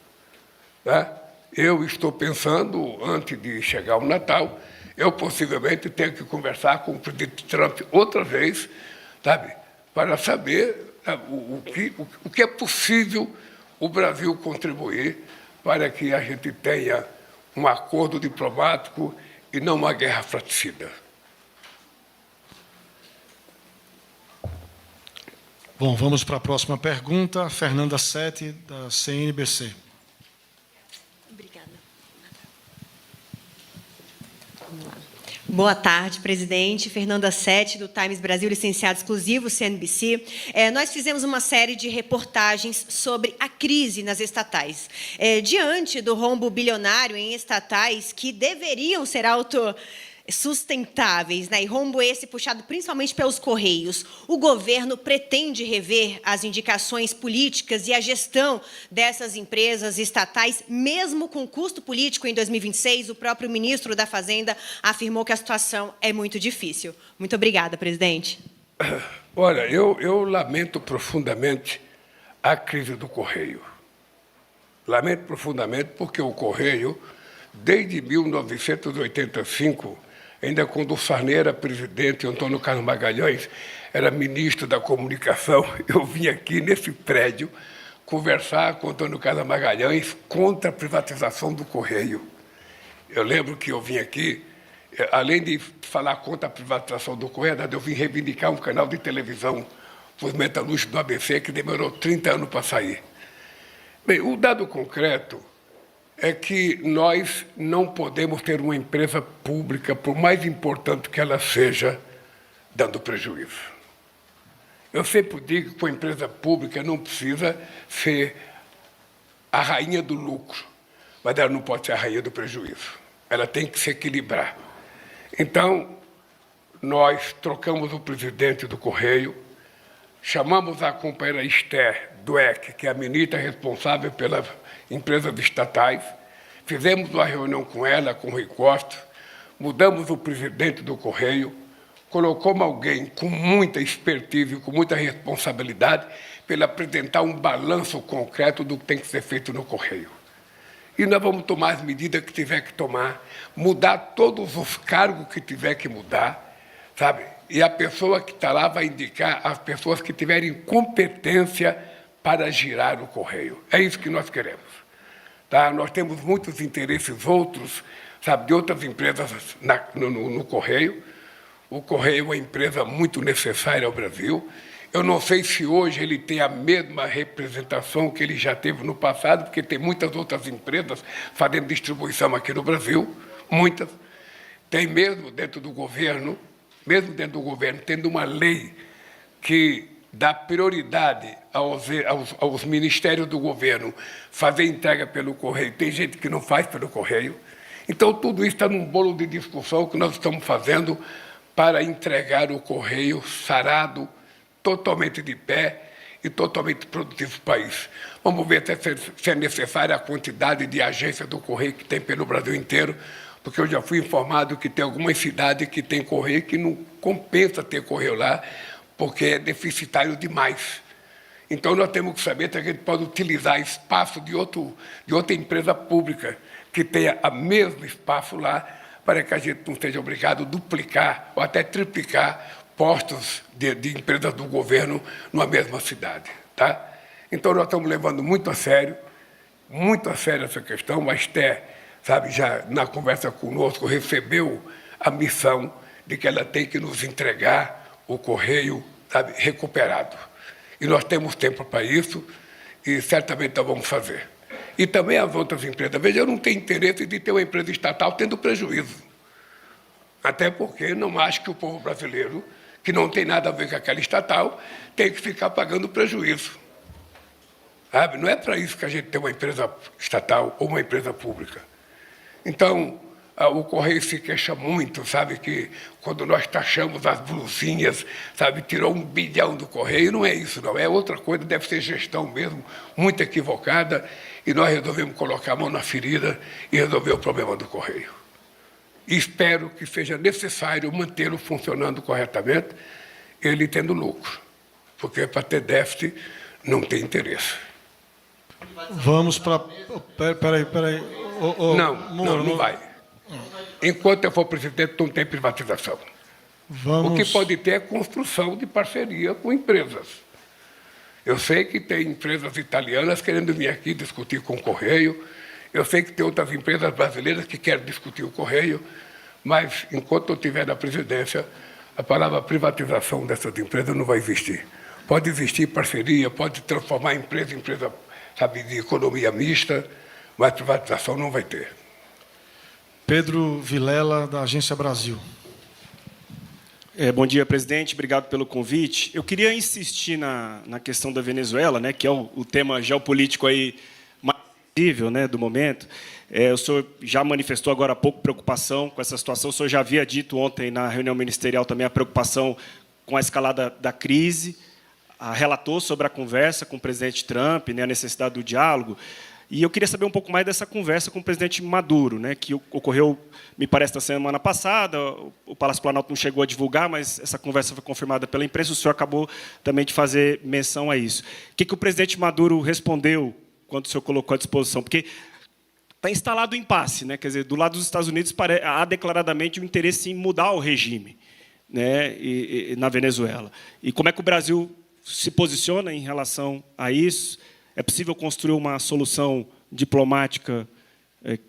Né? Eu estou pensando, antes de chegar o Natal, eu possivelmente tenho que conversar com o presidente Trump outra vez, sabe, para saber, sabe, o que é possível o Brasil contribuir para que a gente tenha um acordo diplomático e não uma guerra fratricida. Bom, vamos para a próxima pergunta. Fernanda Sete, da CNBC. Obrigada. Vamos lá. Boa tarde, presidente. Fernanda Sete, do Times Brasil, licenciado exclusivo, CNBC. Nós fizemos uma série de reportagens sobre a crise nas estatais. Diante do rombo bilionário em estatais que deveriam ser autossustentáveis, né? E rombo esse puxado principalmente pelos Correios, o governo pretende rever as indicações políticas e a gestão dessas empresas estatais, mesmo com custo político em 2026. O próprio ministro da Fazenda afirmou que a situação é muito difícil. Muito obrigada, presidente. Olha, eu lamento profundamente a crise do Correio. Lamento profundamente porque o Correio, desde 1985, ainda quando o Sarney era presidente, Antônio Carlos Magalhães era ministro da Comunicação, eu vim aqui nesse prédio conversar com Antônio Carlos Magalhães contra a privatização do Correio. Eu lembro que eu vim aqui, além de falar contra a privatização do Correio, eu vim reivindicar um canal de televisão para os metalúrgicos do ABC, que demorou 30 anos para sair. Bem, o dado concreto é que nós não podemos ter uma empresa pública, por mais importante que ela seja, dando prejuízo. Eu sempre digo que a empresa pública não precisa ser a rainha do lucro, mas ela não pode ser a rainha do prejuízo. Ela tem que se equilibrar. Então, nós trocamos o presidente do Correio, chamamos a companheira Esther Dweck, que é a ministra responsável pelas empresas estatais, fizemos uma reunião com ela, com o Rui Costa, mudamos o presidente do Correio, colocamos alguém com muita expertise, com muita responsabilidade, para ele apresentar um balanço concreto do que tem que ser feito no Correio. E nós vamos tomar as medidas que tiver que tomar, mudar todos os cargos que tiver que mudar, sabe? E a pessoa que está lá vai indicar as pessoas que tiverem competência para girar o Correio. É isso que nós queremos. Tá? Nós temos muitos interesses outros, sabe, de outras empresas no Correio. O Correio é uma empresa muito necessária ao Brasil. Eu não sei se hoje ele tem a mesma representação que ele já teve no passado, porque tem muitas outras empresas fazendo distribuição aqui no Brasil, muitas. Tem mesmo dentro do governo, tendo uma lei que dá prioridade aos ministérios do governo fazer entrega pelo correio. Tem gente que não faz pelo correio. Então, tudo isso está num bolo de discussão que nós estamos fazendo para entregar o correio sarado, totalmente de pé e totalmente produtivo para o país. Vamos ver se é necessária a quantidade de agências do correio que tem pelo Brasil inteiro, porque eu já fui informado que tem algumas cidades que tem correio que não compensa ter correio lá, porque é deficitário demais. Então, nós temos que saber se a gente pode utilizar espaço de outra empresa pública que tenha o mesmo espaço lá, para que a gente não seja obrigado a duplicar ou até triplicar postos de empresas do governo numa mesma cidade. Tá? Então, nós estamos levando muito a sério essa questão. A Esther, sabe, já na conversa conosco, recebeu a missão de que ela tem que nos entregar o correio, sabe, recuperado. E nós temos tempo para isso e certamente nós vamos fazer. E também as outras empresas. Veja, eu não tenho interesse de ter uma empresa estatal tendo prejuízo. Até porque não acho que o povo brasileiro, que não tem nada a ver com aquela estatal, tem que ficar pagando prejuízo. Sabe? Não é para isso que a gente tem uma empresa estatal ou uma empresa pública. Então, o Correio se queixa muito, sabe, que quando nós taxamos as blusinhas, sabe, tirou 1 bilhão do Correio. Não é isso, não. É outra coisa, deve ser gestão mesmo, muito equivocada, e nós resolvemos colocar a mão na ferida e resolver o problema do Correio. E espero que seja necessário mantê-lo funcionando corretamente, ele tendo lucro, porque para ter déficit não tem interesse. Vamos para... Peraí. Não vai. Enquanto eu for presidente, não tem privatização. O que pode ter é construção de parceria com empresas. Eu sei que tem empresas italianas querendo vir aqui discutir com o Correio, eu sei que tem outras empresas brasileiras que querem discutir o Correio, mas, enquanto eu estiver na presidência, a palavra privatização dessas empresas não vai existir. Pode existir parceria, pode transformar a empresa em empresa, sabe, de economia mista, mas privatização não vai ter. Pedro Vilela, da Agência Brasil. Bom dia, presidente. Obrigado pelo convite. Eu queria insistir na questão da Venezuela, né, que é o tema geopolítico aí mais visível, né, do momento. O senhor já manifestou agora há pouco preocupação com essa situação. O senhor já havia dito ontem na reunião ministerial também a preocupação com a escalada da crise. Relatou sobre a conversa com o presidente Trump, né, a necessidade do diálogo. E eu queria saber um pouco mais dessa conversa com o presidente Maduro, né, que ocorreu, me parece, na semana passada. O Palácio Planalto não chegou a divulgar, mas essa conversa foi confirmada pela imprensa. O senhor acabou também de fazer menção a isso. O que o presidente Maduro respondeu quando o senhor colocou à disposição? Porque está instalado o impasse, né? Quer dizer, do lado dos Estados Unidos há declaradamente o interesse em mudar o regime, né, na Venezuela. E como é que o Brasil se posiciona em relação a isso? É possível construir uma solução diplomática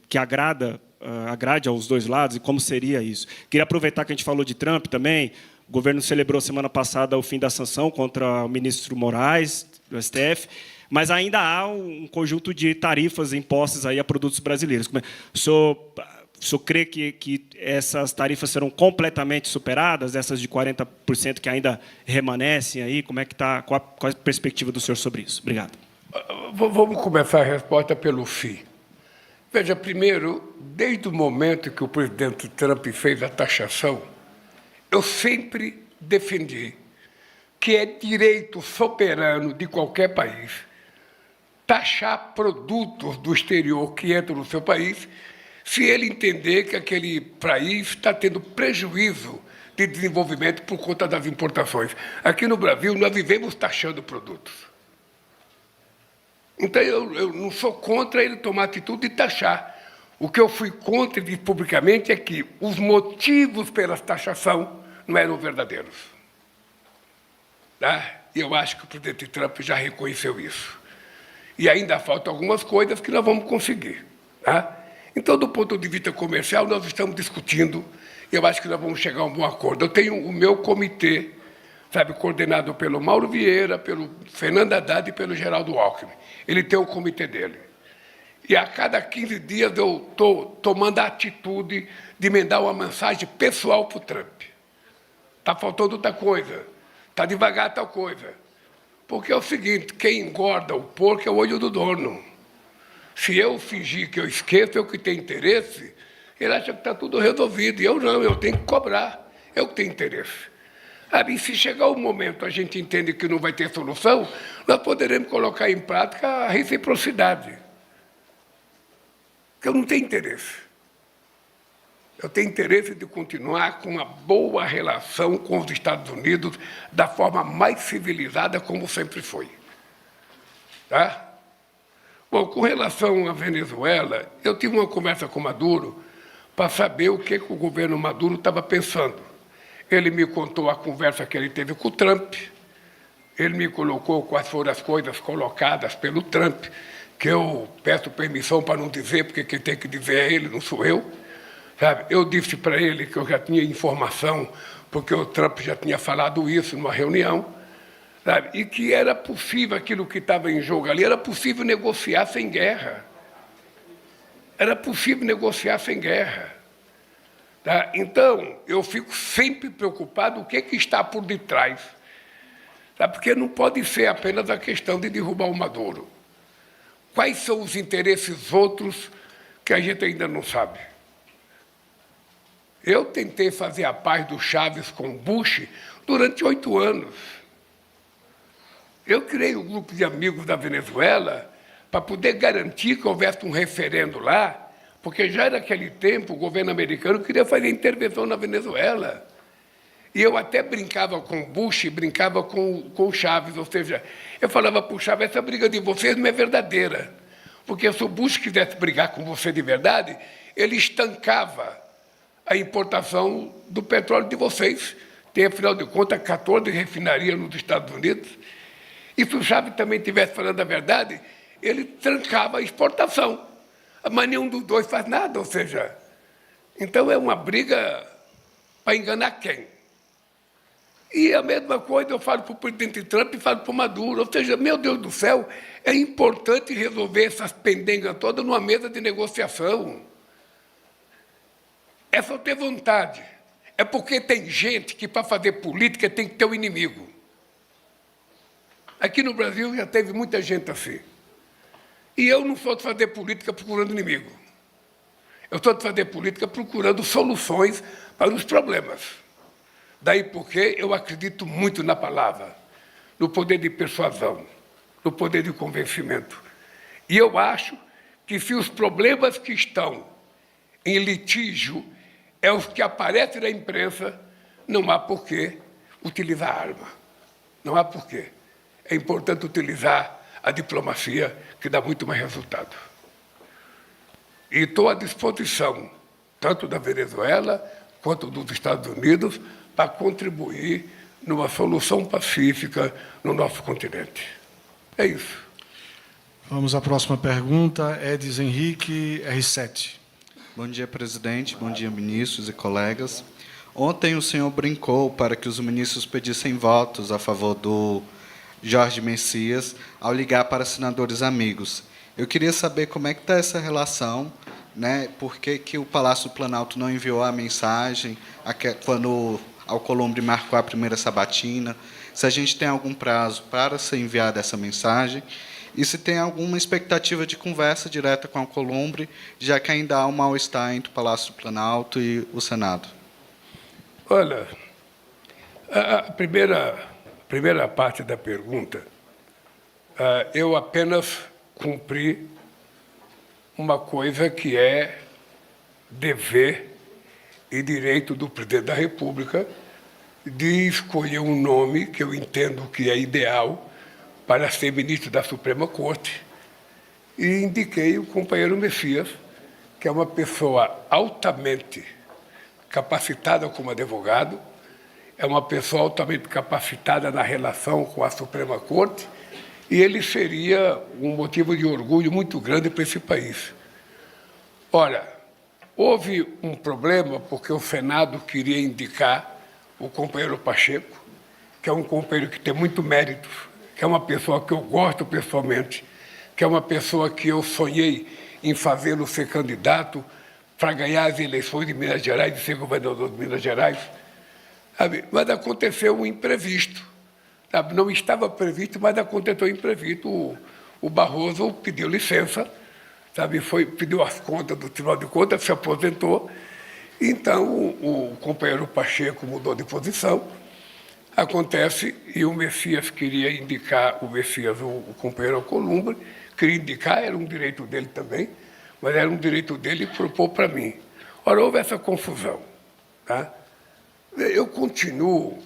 que agrade aos dois lados? E como seria isso? Queria aproveitar que a gente falou de Trump também. O governo celebrou semana passada o fim da sanção contra o ministro Moraes, do STF, mas ainda há um conjunto de tarifas impostas aí a produtos brasileiros. O senhor crê que essas tarifas serão completamente superadas, essas de 40% que ainda remanescem aí? Como é que está? Qual a perspectiva do senhor sobre isso? Obrigado. Vamos começar a resposta pelo fim. Veja, primeiro, desde o momento que o presidente Trump fez a taxação, eu sempre defendi que é direito soberano de qualquer país taxar produtos do exterior que entram no seu país, se ele entender que aquele país está tendo prejuízo de desenvolvimento por conta das importações. Aqui no Brasil, nós vivemos taxando produtos. Então, eu não sou contra ele tomar atitude de taxar. O que eu fui contra e disse publicamente é que os motivos pela taxação não eram verdadeiros. Tá? E eu acho que o presidente Trump já reconheceu isso. E ainda faltam algumas coisas que nós vamos conseguir. Tá? Então, do ponto de vista comercial, nós estamos discutindo e eu acho que nós vamos chegar a um bom acordo. Eu tenho o meu comitê, sabe, coordenado pelo Mauro Vieira, pelo Fernando Haddad e pelo Geraldo Alckmin. Ele tem o comitê dele. E a cada 15 dias eu estou tomando a atitude de mandar uma mensagem pessoal para o Trump. Está faltando outra coisa, está devagar tal coisa. Porque é o seguinte, quem engorda o porco é o olho do dono. Se eu fingir que eu esqueço, eu que tenho interesse, ele acha que está tudo resolvido. E eu não, eu tenho que cobrar, eu que tenho interesse. E se chegar o momento a gente entende que não vai ter solução, nós poderemos colocar em prática a reciprocidade. Porque eu não tenho interesse. Eu tenho interesse de continuar com uma boa relação com os Estados Unidos da forma mais civilizada, como sempre foi. Tá? Bom, com relação à Venezuela, eu tive uma conversa com Maduro para saber o que o governo Maduro estava pensando. Ele me contou a conversa que ele teve com o Trump, ele me colocou quais foram as coisas colocadas pelo Trump, que eu peço permissão para não dizer, porque quem tem que dizer é ele, não sou eu. Sabe? Eu disse para ele que eu já tinha informação, porque o Trump já tinha falado isso numa reunião, sabe? E que era possível, aquilo que estava em jogo ali, era possível negociar sem guerra. Era possível negociar sem guerra. Tá? Então, eu fico sempre preocupado o que está por detrás. Tá? Porque não pode ser apenas a questão de derrubar o Maduro. Quais são os interesses outros que a gente ainda não sabe? Eu tentei fazer a paz do Chávez com Bush durante 8 anos. Eu criei um grupo de amigos da Venezuela para poder garantir que houvesse um referendo lá, porque já naquele tempo o governo americano queria fazer intervenção na Venezuela. E eu até brincava com Bush, brincava com o Chávez, ou seja, eu falava para o Chávez, essa briga de vocês não é verdadeira, porque se o Bush quisesse brigar com você de verdade, ele estancava a importação do petróleo de vocês. Tem, afinal de contas, 14 refinarias nos Estados Unidos. E se o Chávez também estivesse falando a verdade, ele trancava a exportação. Mas nenhum dos dois faz nada, ou seja, então é uma briga para enganar quem? E a mesma coisa eu falo para o presidente Trump e falo para o Maduro, ou seja, meu Deus do céu, é importante resolver essas pendengas todas numa mesa de negociação. É só ter vontade. É porque tem gente que, para fazer política, tem que ter um inimigo. Aqui no Brasil já teve muita gente assim. E eu não sou de fazer política procurando inimigo. Eu sou de fazer política procurando soluções para os problemas. Daí porque eu acredito muito na palavra, no poder de persuasão, no poder de convencimento. E eu acho que se os problemas que estão em litígio é os que aparecem na imprensa, não há por que utilizar arma. Não há por quê. É importante utilizar a diplomacia, que dá muito mais resultado. E estou à disposição, tanto da Venezuela quanto dos Estados Unidos, para contribuir numa solução pacífica no nosso continente. É isso. Vamos à próxima pergunta. Edis Henrique, R7. Bom dia, presidente. Bom dia, ministros e colegas. Ontem o senhor brincou para que os ministros pedissem votos a favor do Jorge Messias ao ligar para senadores amigos. Eu queria saber como é que está essa relação, né? Por que o Palácio do Planalto não enviou a mensagem quando Alcolumbre marcou a primeira sabatina, se a gente tem algum prazo para ser enviada essa mensagem e se tem alguma expectativa de conversa direta com Alcolumbre, já que ainda há um mal-estar entre o Palácio do Planalto e o Senado. Olha, a primeira parte da pergunta, eu apenas cumpri uma coisa que é dever e direito do presidente da República de escolher um nome que eu entendo que é ideal para ser ministro da Suprema Corte e indiquei o companheiro Messias, que é uma pessoa altamente capacitada como advogado, é uma pessoa altamente capacitada na relação com a Suprema Corte e ele seria um motivo de orgulho muito grande para esse país. Ora, houve um problema porque o Senado queria indicar o companheiro Pacheco, que é um companheiro que tem muito mérito, que é uma pessoa que eu gosto pessoalmente, que é uma pessoa que eu sonhei em fazê-lo ser candidato para ganhar as eleições de Minas Gerais, de ser governador de Minas Gerais. Sabe? Mas aconteceu um imprevisto. Sabe? Não estava previsto, mas aconteceu um imprevisto. O Barroso pediu licença, sabe? Pediu as contas do Tribunal de Contas, se aposentou. Então, o companheiro Pacheco mudou de posição. Acontece, e o Messias queria indicar, o companheiro Alcolumbre, queria indicar, era um direito dele também, mas era um direito dele e propôs para mim. Ora, houve essa confusão. Tá? Eu continuo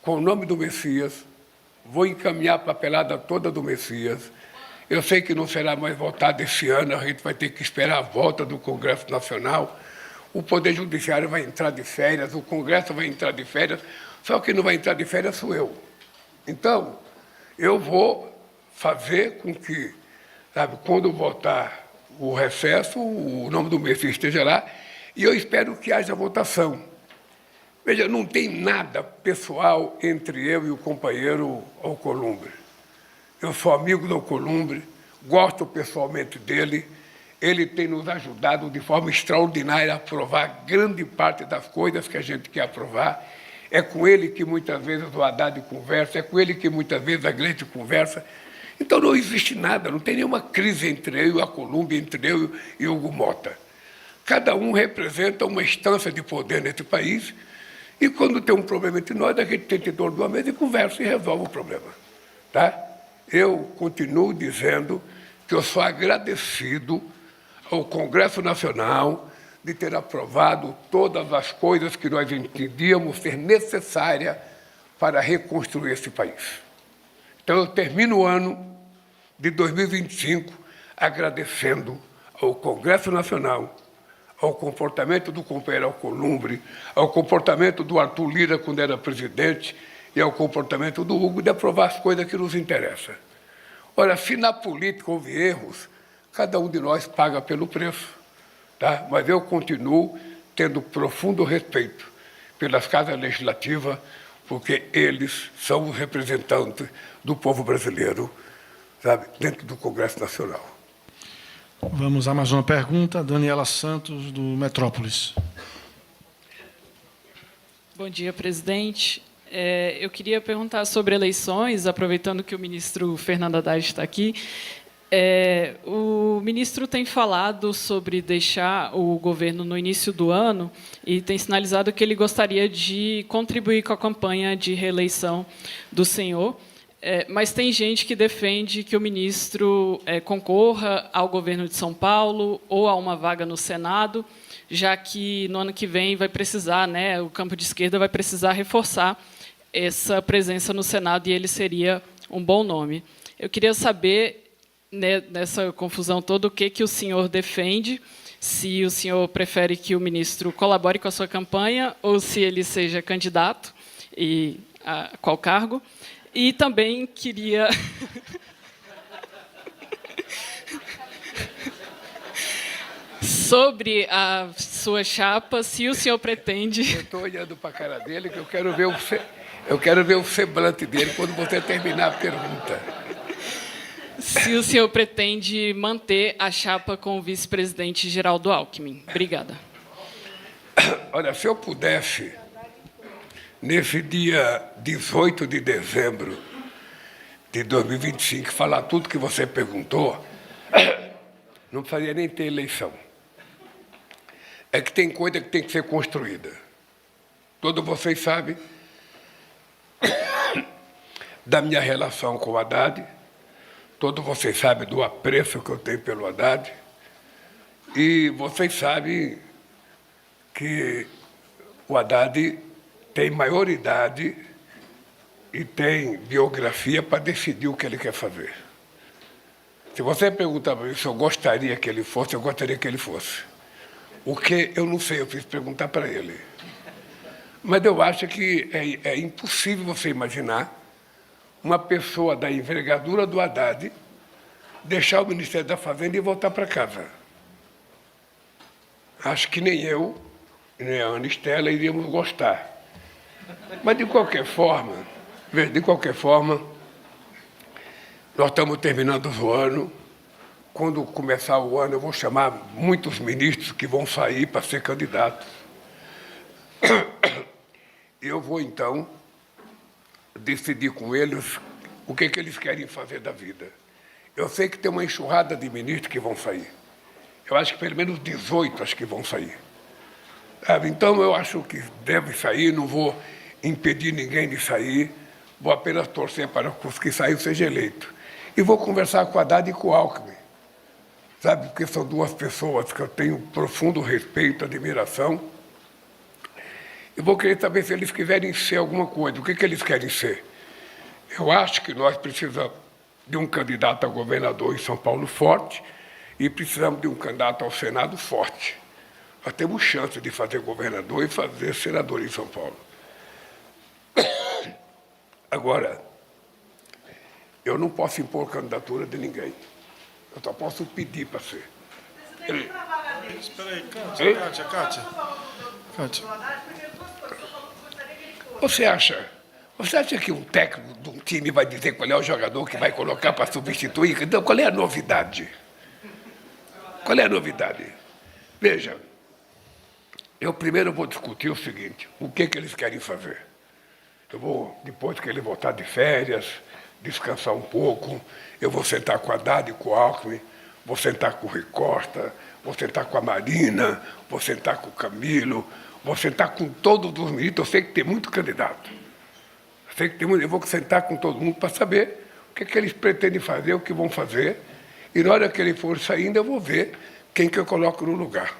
com o nome do Messias, vou encaminhar a papelada toda do Messias. Eu sei que não será mais votado esse ano, a gente vai ter que esperar a volta do Congresso Nacional. O Poder Judiciário vai entrar de férias, o Congresso vai entrar de férias, só que não vai entrar de férias sou eu. Então, eu vou fazer com que, sabe, quando voltar o recesso, o nome do Messias esteja lá, e eu espero que haja votação. Veja, não tem nada pessoal entre eu e o companheiro Alcolumbre. Eu sou amigo do Alcolumbre, gosto pessoalmente dele, ele tem nos ajudado de forma extraordinária a aprovar grande parte das coisas que a gente quer aprovar. É com ele que muitas vezes o Haddad conversa, é com ele que muitas vezes a Gleisi conversa. Então não existe nada, não tem nenhuma crise entre eu e o Alcolumbre, entre eu e o Hugo Mota. Cada um representa uma instância de poder nesse país e quando tem um problema entre nós, a gente tenta em torno de uma mesa e conversa e resolve o problema. Tá? Eu continuo dizendo que eu sou agradecido ao Congresso Nacional de ter aprovado todas as coisas que nós entendíamos ser necessárias para reconstruir esse país. Então, eu termino o ano de 2025 agradecendo ao Congresso Nacional, ao comportamento do companheiro Alcolumbre, ao comportamento do Arthur Lira quando era presidente e ao comportamento do Hugo de aprovar as coisas que nos interessam. Ora, se na política houve erros, cada um de nós paga pelo preço. Tá? Mas eu continuo tendo profundo respeito pelas casas legislativas, porque eles são os representantes do povo brasileiro, sabe, dentro do Congresso Nacional. Vamos a mais uma pergunta. Daniela Santos, do Metrópolis. Bom dia, presidente. Eu queria perguntar sobre eleições, aproveitando que o ministro Fernando Haddad está aqui. O ministro tem falado sobre deixar o governo no início do ano e tem sinalizado que ele gostaria de contribuir com a campanha de reeleição do senhor. Mas tem gente que defende que o ministro concorra ao governo de São Paulo ou a uma vaga no Senado, já que no ano que vem vai precisar, né, o campo de esquerda vai precisar reforçar essa presença no Senado e ele seria um bom nome. Eu queria saber, né, nessa confusão toda, o que o senhor defende, se o senhor prefere que o ministro colabore com a sua campanha ou se ele seja candidato e a qual cargo. E também queria sobre a sua chapa, se o senhor pretende... Eu estou olhando para a cara dele, que eu quero ver o semblante dele quando você terminar a pergunta. Se o senhor pretende manter a chapa com o vice-presidente Geraldo Alckmin. Obrigada. Olha, se eu pudesse, nesse dia 18 de dezembro de 2025, falar tudo que você perguntou, não precisaria nem ter eleição. É que tem coisa que tem que ser construída. Todos vocês sabem da minha relação com o Haddad, todos vocês sabem do apreço que eu tenho pelo Haddad, e vocês sabem que o Haddad tem maioridade e tem biografia para decidir o que ele quer fazer. Se você perguntar para mim se eu gostaria que ele fosse, eu gostaria que ele fosse. O que eu não sei, eu preciso perguntar para ele. Mas eu acho que é impossível você imaginar uma pessoa da envergadura do Haddad deixar o Ministério da Fazenda e voltar para casa. Acho que nem eu, nem a Ana Estela iríamos gostar. Mas, de qualquer forma, Veja, de qualquer forma, nós estamos terminando o ano. Quando começar o ano, eu vou chamar muitos ministros que vão sair para ser candidatos. Eu vou, então, decidir com eles o que eles querem fazer da vida. Eu sei que tem uma enxurrada de ministros que vão sair. Eu acho que pelo menos 18 acho que vão sair. Sabe? Então, eu acho que deve sair, não vou impedir ninguém de sair, vou apenas torcer para que os que saíram sejam eleitos. E vou conversar com a Haddad e com o Alckmin, sabe? Porque são duas pessoas que eu tenho profundo respeito, admiração. E vou querer saber se eles quiserem ser alguma coisa. O que eles querem ser? Eu acho que nós precisamos de um candidato a governador em São Paulo forte e precisamos de um candidato ao Senado forte. Nós temos chance de fazer governador e fazer senador em São Paulo. Agora, eu não posso impor candidatura de ninguém. Eu só posso pedir para ser. Espera aí, Kátia. Você acha que um técnico de um time vai dizer qual é o jogador que vai colocar para substituir? Então, qual é a novidade? Qual é a novidade? Veja, eu primeiro vou discutir o seguinte, o que eles querem fazer. Eu vou, depois que ele voltar de férias, descansar um pouco, eu vou sentar com a Haddad e com o Alckmin, vou sentar com o Rui Costa, vou sentar com a Marina, vou sentar com o Camilo, vou sentar com todos os ministros. Eu sei que tem muito candidato. Eu vou sentar com todo mundo para saber o que eles pretendem fazer, o que vão fazer. E na hora que ele for saindo, eu vou ver quem que eu coloco no lugar.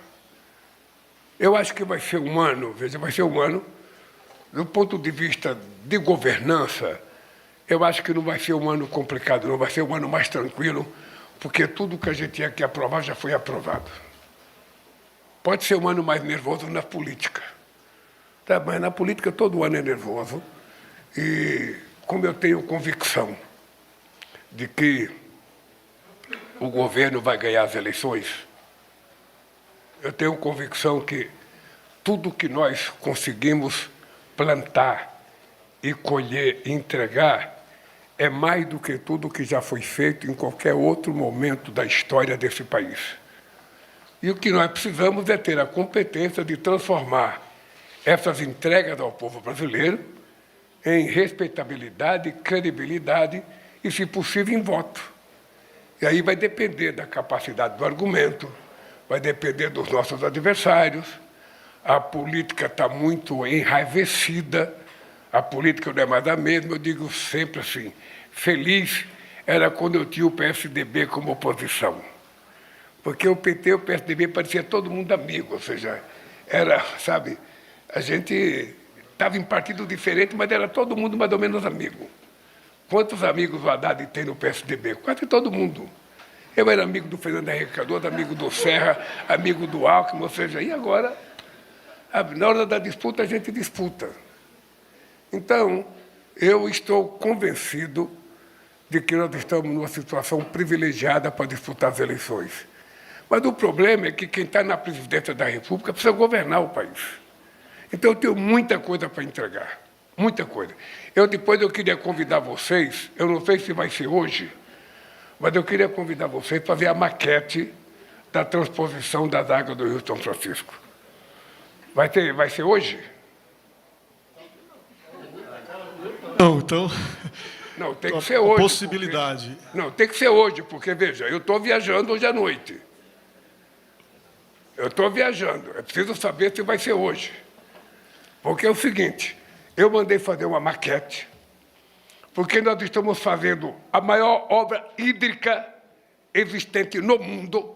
Eu acho que vai ser um ano, veja, vai ser um ano, do ponto de vista de governança, eu acho que não vai ser um ano complicado, não vai ser um ano mais tranquilo, porque tudo que a gente tinha que aprovar já foi aprovado. Pode ser um ano mais nervoso na política, tá? Mas na política todo ano é nervoso. E como eu tenho convicção de que o governo vai ganhar as eleições, eu tenho convicção que tudo que nós conseguimos plantar e colher e entregar é mais do que tudo que já foi feito em qualquer outro momento da história desse país. E o que nós precisamos é ter a competência de transformar essas entregas ao povo brasileiro em respeitabilidade, credibilidade e, se possível, em voto. E aí vai depender da capacidade do argumento, vai depender dos nossos adversários. A política está muito enraivecida, a política não é mais a mesma. Eu digo sempre assim, feliz era quando eu tinha o PSDB como oposição. Porque o PT e o PSDB parecia todo mundo amigo, ou seja, era, sabe, a gente estava em partido diferente, mas era todo mundo mais ou menos amigo. Quantos amigos o Haddad tem no PSDB? Quase todo mundo. Eu era amigo do Fernando Henrique Cardoso, amigo do Serra, amigo do Alckmin, ou seja, e agora, na hora da disputa, a gente disputa. Então, eu estou convencido de que nós estamos numa situação privilegiada para disputar as eleições. Mas o problema é que quem está na presidência da República precisa governar o país. Então, eu tenho muita coisa para entregar, muita coisa. Depois eu queria convidar vocês, eu não sei se vai ser hoje, mas eu queria convidar vocês para ver a maquete da transposição das águas do Rio São Francisco. Vai ser hoje? Não, então... Não, tem que ser hoje. Possibilidade. Porque, não, tem que ser hoje, porque, veja, eu estou viajando hoje à noite. Eu estou viajando, eu preciso saber se vai ser hoje. Porque é o seguinte, eu mandei fazer uma maquete, porque nós estamos fazendo a maior obra hídrica existente no mundo,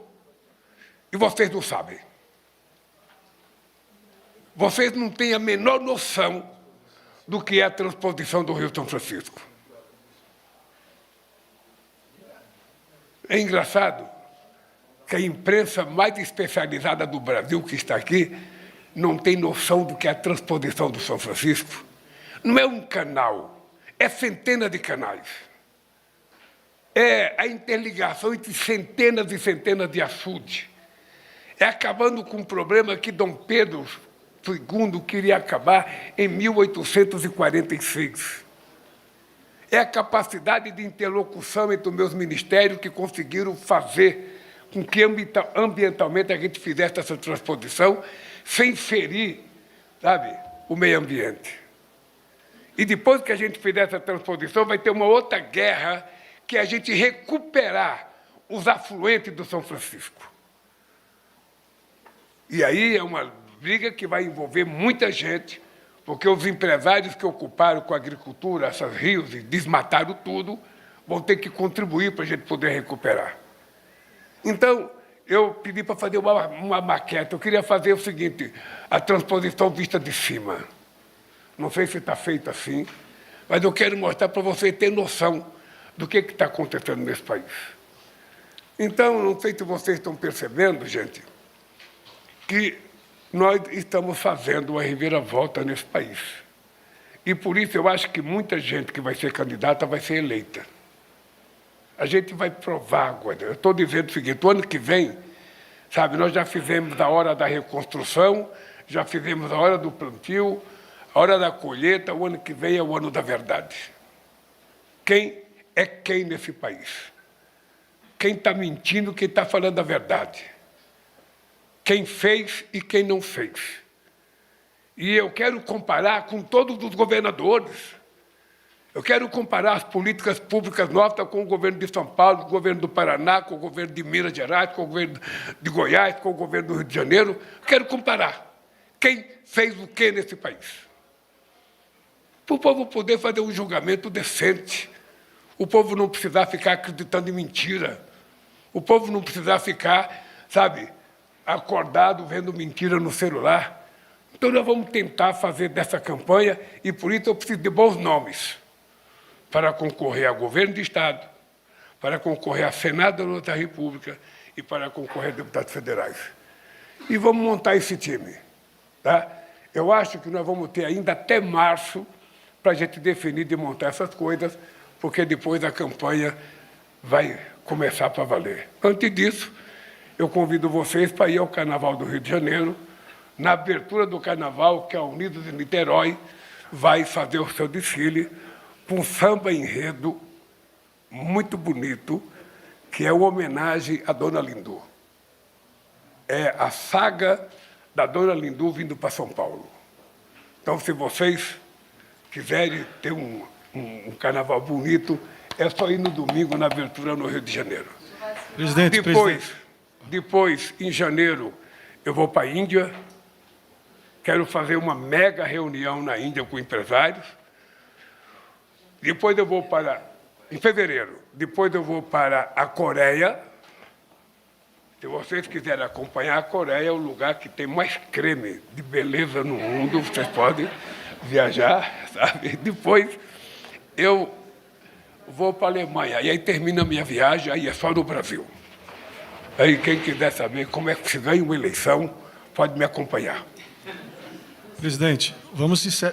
e vocês não sabem. Vocês não têm a menor noção do que é a transposição do Rio São Francisco. É engraçado que a imprensa mais especializada do Brasil que está aqui não tem noção do que é a transposição do São Francisco. Não é um canal, é centenas de canais. É a interligação entre centenas e centenas de açudes. É acabando com um problema que Dom Pedro II queria acabar em 1846. é a capacidade de interlocução entre os meus ministérios que conseguiram fazer com que ambientalmente a gente fizesse essa transposição sem ferir, sabe, o meio ambiente. E depois que a gente fizer essa transposição, vai ter uma outra guerra, que é a gente recuperar os afluentes do São Francisco. E aí é uma briga que vai envolver muita gente, porque os empresários que ocuparam com a agricultura essas rios e desmataram tudo, vão ter que contribuir para a gente poder recuperar. Então, eu pedi para fazer uma maquete. Eu queria fazer o seguinte, a transposição vista de cima. Não sei se está feito assim, mas eu quero mostrar para você ter noção do que está acontecendo nesse país. Então, não sei se vocês estão percebendo, gente, que nós estamos fazendo uma reviravolta nesse país. E, por isso, eu acho que muita gente que vai ser candidata vai ser eleita. A gente vai provar agora. Eu estou dizendo o seguinte, o ano que vem, sabe, nós já fizemos a hora da reconstrução, já fizemos a hora do plantio, a hora da colheita, o ano que vem é o ano da verdade. Quem é quem nesse país? Quem está mentindo, quem está falando a verdade? Quem fez e quem não fez? E eu quero comparar com todos os governadores. Eu quero comparar as políticas públicas nossas com o governo de São Paulo, com o governo do Paraná, com o governo de Minas Gerais, com o governo de Goiás, com o governo do Rio de Janeiro. Eu quero comparar quem fez o que nesse país. Para o povo poder fazer um julgamento decente. O povo não precisar ficar acreditando em mentira. O povo não precisar ficar, sabe, acordado vendo mentira no celular. Então, nós vamos tentar fazer dessa campanha e, por isso, eu preciso de bons nomes para concorrer a governo de Estado, para concorrer a Senado da nossa República e para concorrer a deputados federais. E vamos montar esse time. Tá? Eu acho que nós vamos ter ainda até março para a gente definir e montar essas coisas, porque depois a campanha vai começar para valer. Antes disso, eu convido vocês para ir ao Carnaval do Rio de Janeiro. Na abertura do Carnaval, que a Unidos em Niterói vai fazer o seu desfile com um samba enredo muito bonito, que é uma homenagem à Dona Lindu. É a saga da Dona Lindu vindo para São Paulo. Então, se vocês quiserem ter um carnaval bonito, é só ir no domingo na abertura no Rio de Janeiro. Presidente, depois, em janeiro, eu vou para a Índia. Quero fazer uma mega reunião na Índia com empresários. Depois eu vou para, em fevereiro, depois eu vou para a Coreia. Se vocês quiserem acompanhar, a Coreia é o lugar que tem mais creme de beleza no mundo. Vocês podem viajar, sabe? Depois eu vou para a Alemanha. E aí termina a minha viagem, aí é só no Brasil. Aí quem quiser saber como é que se ganha uma eleição, pode me acompanhar. Presidente,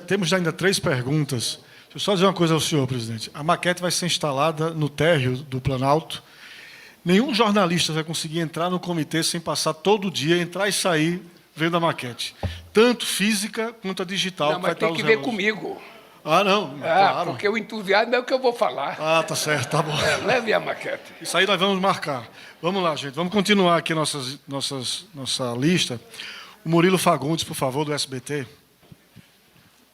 temos ainda 3 perguntas. Deixa eu só dizer uma coisa ao senhor, presidente. A maquete vai ser instalada no térreo do Planalto. Nenhum jornalista vai conseguir entrar no comitê sem passar todo dia, entrar e sair vendo a maquete. Tanto física quanto a digital. Não, mas tem que ver comigo. Ah, não. Claro. Porque o entusiasmo é o que eu vou falar. Ah, tá certo, tá bom. Leve a maquete. Isso aí nós vamos marcar. Vamos lá, gente. Vamos continuar aqui nossa lista. O Murilo Fagundes, por favor, do SBT.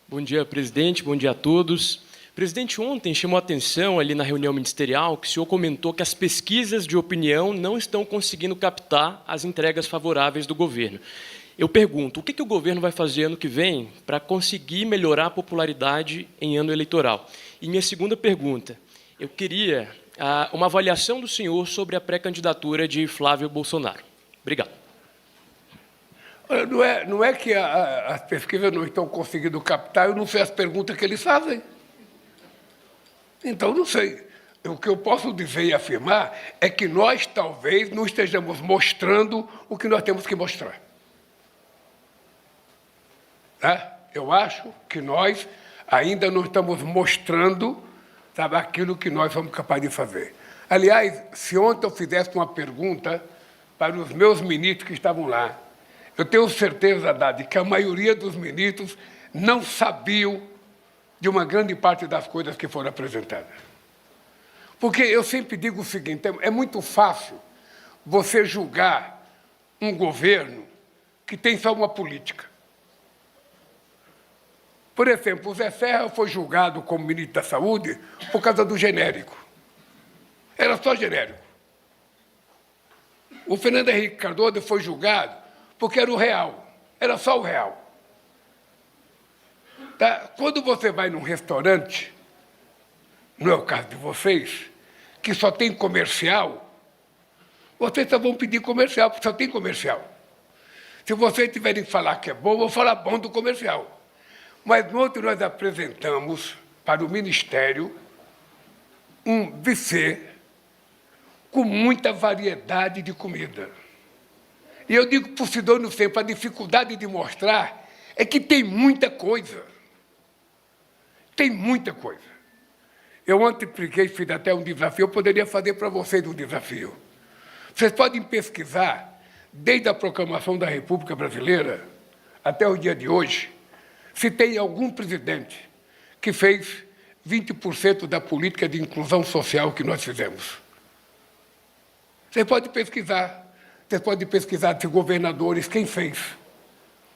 Bom dia, presidente. Bom dia a todos. Presidente, ontem chamou a atenção ali na reunião ministerial que o senhor comentou que as pesquisas de opinião não estão conseguindo captar as entregas favoráveis do governo. Eu pergunto, o que o governo vai fazer ano que vem para conseguir melhorar a popularidade em ano eleitoral? E minha segunda pergunta, eu queria uma avaliação do senhor sobre a pré-candidatura de Flávio Bolsonaro. Obrigado. Não é que as pesquisas não estão conseguindo captar, eu não sei as perguntas que eles fazem. Então, não sei. O que eu posso dizer e afirmar é que nós, talvez, não estejamos mostrando o que nós temos que mostrar. Tá? Eu acho que nós ainda não estamos mostrando, sabe, aquilo que nós somos capazes de fazer. Aliás, se ontem eu fizesse uma pergunta para os meus ministros que estavam lá, eu tenho certeza, Haddad, que a maioria dos ministros não sabiam de uma grande parte das coisas que foram apresentadas. Porque eu sempre digo o seguinte, é muito fácil você julgar um governo que tem só uma política. Por exemplo, o Zé Serra foi julgado como ministro da Saúde por causa do genérico. Era só genérico. O Fernando Henrique Cardoso foi julgado porque era o real. Era só o real. Tá? Quando você vai num restaurante, não é o caso de vocês, que só tem comercial, vocês só vão pedir comercial, porque só tem comercial. Se vocês tiverem que falar que é bom, eu vou falar bom do comercial. Mas ontem nós apresentamos para o Ministério um buffet com muita variedade de comida. E eu digo para o Sidônio sempre, a dificuldade de mostrar é que tem muita coisa. Tem muita coisa. Eu ontem fiz até um desafio, eu poderia fazer para vocês um desafio. Vocês podem pesquisar, desde a proclamação da República Brasileira até o dia de hoje, se tem algum presidente que fez 20% da política de inclusão social que nós fizemos. Você pode pesquisar de governadores quem fez.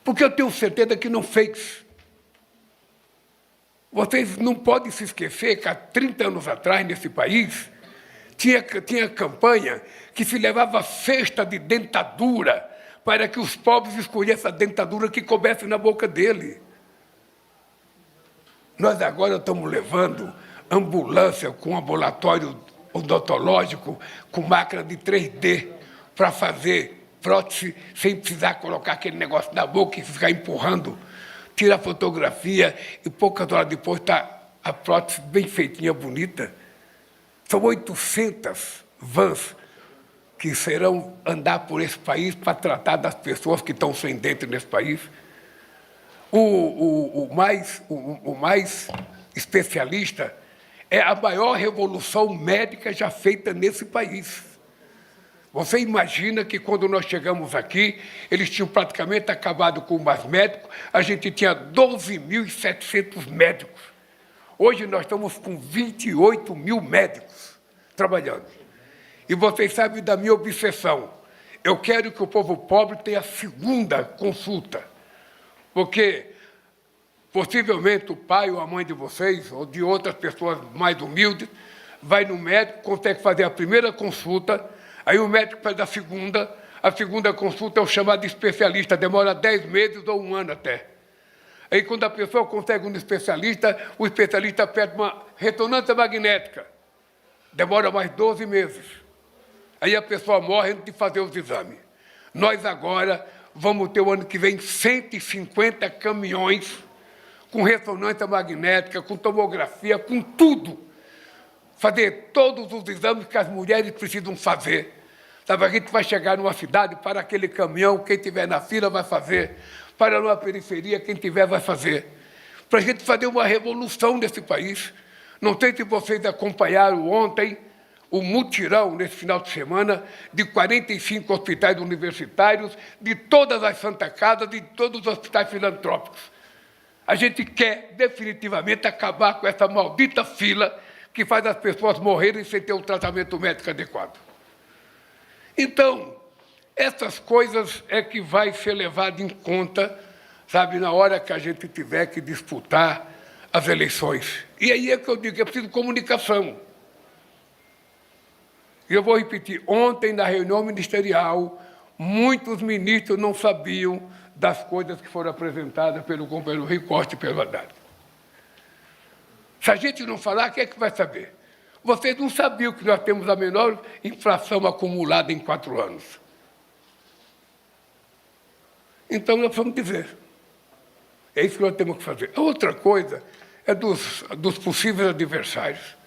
Porque eu tenho certeza que não fez. Vocês não podem se esquecer que há 30 anos atrás, nesse país, tinha campanha que se levava cesta de dentadura para que os pobres escolhessem a dentadura que coubesse na boca dele. Nós agora estamos levando ambulância com ambulatório odontológico, com máquina de 3D, para fazer prótese sem precisar colocar aquele negócio na boca e ficar empurrando. Tira a fotografia e poucas horas depois está a prótese bem feitinha, bonita. São 800 vans que serão andar por esse país para tratar das pessoas que estão sem dente nesse país. O mais especialista é a maior revolução médica já feita nesse país. Você imagina que quando nós chegamos aqui, eles tinham praticamente acabado com os médicos, a gente tinha 12.700 médicos. Hoje nós estamos com 28 mil médicos trabalhando. E vocês sabem da minha obsessão. Eu quero que o povo pobre tenha a segunda consulta. Porque, possivelmente, o pai ou a mãe de vocês, ou de outras pessoas mais humildes, vai no médico, consegue fazer a primeira consulta, aí o médico faz a segunda consulta é o chamado especialista, demora 10 meses ou 1 ano até. Aí, quando a pessoa consegue um especialista, o especialista pede uma ressonância magnética, demora mais 12 meses. Aí a pessoa morre antes de fazer os exames. Nós agora vamos ter o ano que vem 150 caminhões com ressonância magnética, com tomografia, com tudo. Fazer todos os exames que as mulheres precisam fazer. Sabe, a gente vai chegar numa cidade, para aquele caminhão, quem estiver na fila vai fazer. Para numa periferia, quem tiver vai fazer. Para a gente fazer uma revolução nesse país. Não sei se vocês acompanharam ontem o mutirão, nesse final de semana, de 45 hospitais universitários, de todas as Santa Casas, de todos os hospitais filantrópicos. A gente quer, definitivamente, acabar com essa maldita fila que faz as pessoas morrerem sem ter um tratamento médico adequado. Então, essas coisas é que vai ser levado em conta, sabe, na hora que a gente tiver que disputar as eleições. E aí é que eu digo, é preciso comunicação. E eu vou repetir, ontem, na reunião ministerial, muitos ministros não sabiam das coisas que foram apresentadas pelo companheiro Rui Costa e pelo Haddad. Se a gente não falar, quem é que vai saber? Vocês não sabiam que nós temos a menor inflação acumulada em 4 anos. Então, nós vamos dizer. É isso que nós temos que fazer. A outra coisa é dos possíveis adversários.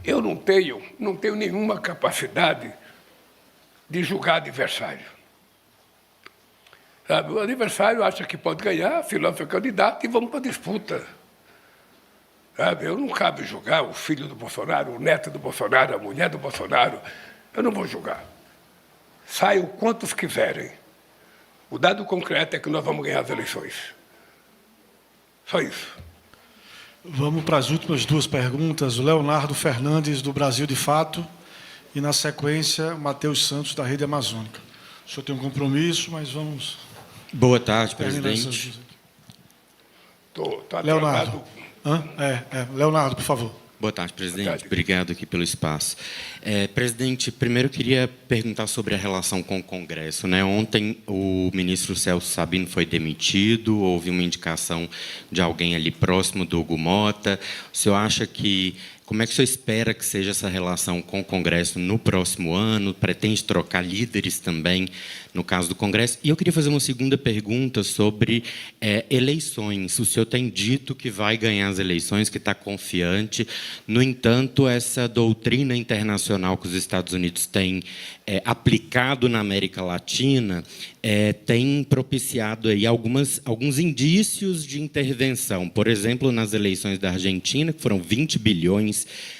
Eu não tenho nenhuma capacidade de julgar adversário. Sabe, o adversário acha que pode ganhar, se lança candidato e vamos para a disputa. Sabe, eu não cabe julgar o filho do Bolsonaro, o neto do Bolsonaro, a mulher do Bolsonaro. Eu não vou julgar. Saiam quantos quiserem. O dado concreto é que nós vamos ganhar as eleições. Só isso. Vamos para as últimas duas perguntas. O Leonardo Fernandes, do Brasil de Fato, e, na sequência, Matheus Santos, da Rede Amazônica. O senhor tem um compromisso, mas vamos... Boa tarde, terminar essas presidente. duas. Estou Leonardo. Leonardo, por favor. Boa tarde, presidente. Obrigado aqui pelo espaço. Presidente, primeiro eu queria perguntar sobre a relação com o Congresso, né? Ontem o ministro Celso Sabino foi demitido, houve uma indicação de alguém ali próximo do Hugo Mota. O senhor acha que... Como é que o senhor espera que seja essa relação com o Congresso no próximo ano? Pretende trocar líderes também, no caso do Congresso? E eu queria fazer uma segunda pergunta sobre eleições. O senhor tem dito que vai ganhar as eleições, que está confiante. No entanto, essa doutrina internacional que os Estados Unidos têm aplicado na América Latina tem propiciado aí alguns indícios de intervenção. Por exemplo, nas eleições da Argentina, que foram 20 bilhões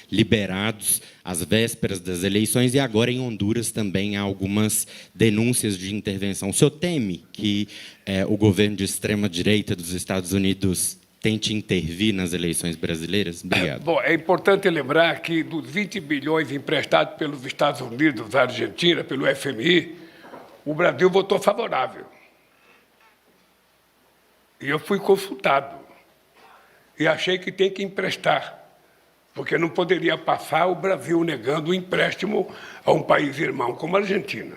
liberados às vésperas das eleições, e agora em Honduras também há algumas denúncias de intervenção. O senhor teme que o governo de extrema-direita dos Estados Unidos tente intervir nas eleições brasileiras? Obrigado. Bom, é importante lembrar que dos 20 bilhões emprestados pelos Estados Unidos à Argentina, pelo FMI, o Brasil votou favorável. E eu fui consultado. E achei que tem que emprestar, porque não poderia passar o Brasil negando o empréstimo a um país irmão como a Argentina.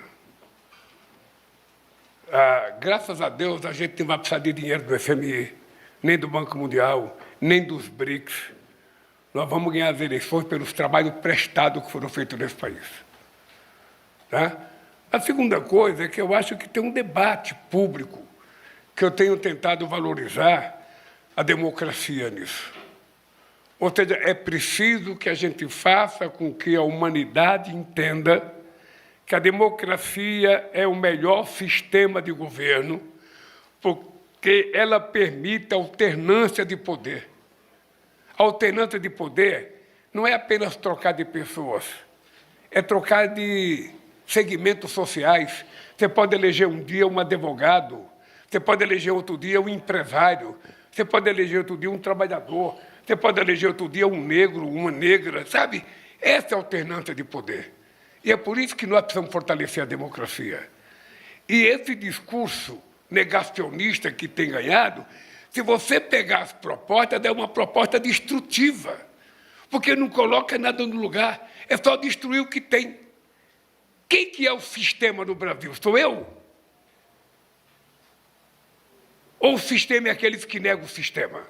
Graças a Deus, a gente não vai precisar de dinheiro do FMI, nem do Banco Mundial, nem dos BRICS. Nós vamos ganhar as eleições pelos trabalhos prestados que foram feitos nesse país. Tá? A segunda coisa é que eu acho que tem um debate público que eu tenho tentado valorizar a democracia nisso. Ou seja, é preciso que a gente faça com que a humanidade entenda que a democracia é o melhor sistema de governo, porque ela permite a alternância de poder. A alternância de poder não é apenas trocar de pessoas, é trocar de segmentos sociais. Você pode eleger um dia um advogado, você pode eleger outro dia um empresário, você pode eleger outro dia um trabalhador, você pode eleger outro dia um negro, uma negra, sabe? Essa é a alternância de poder. E é por isso que nós precisamos fortalecer a democracia. E esse discurso negacionista que tem ganhado, se você pegar as propostas, é uma proposta destrutiva, porque não coloca nada no lugar, é só destruir o que tem. Quem que é o sistema no Brasil? Sou eu? Ou o sistema é aqueles que negam o sistema?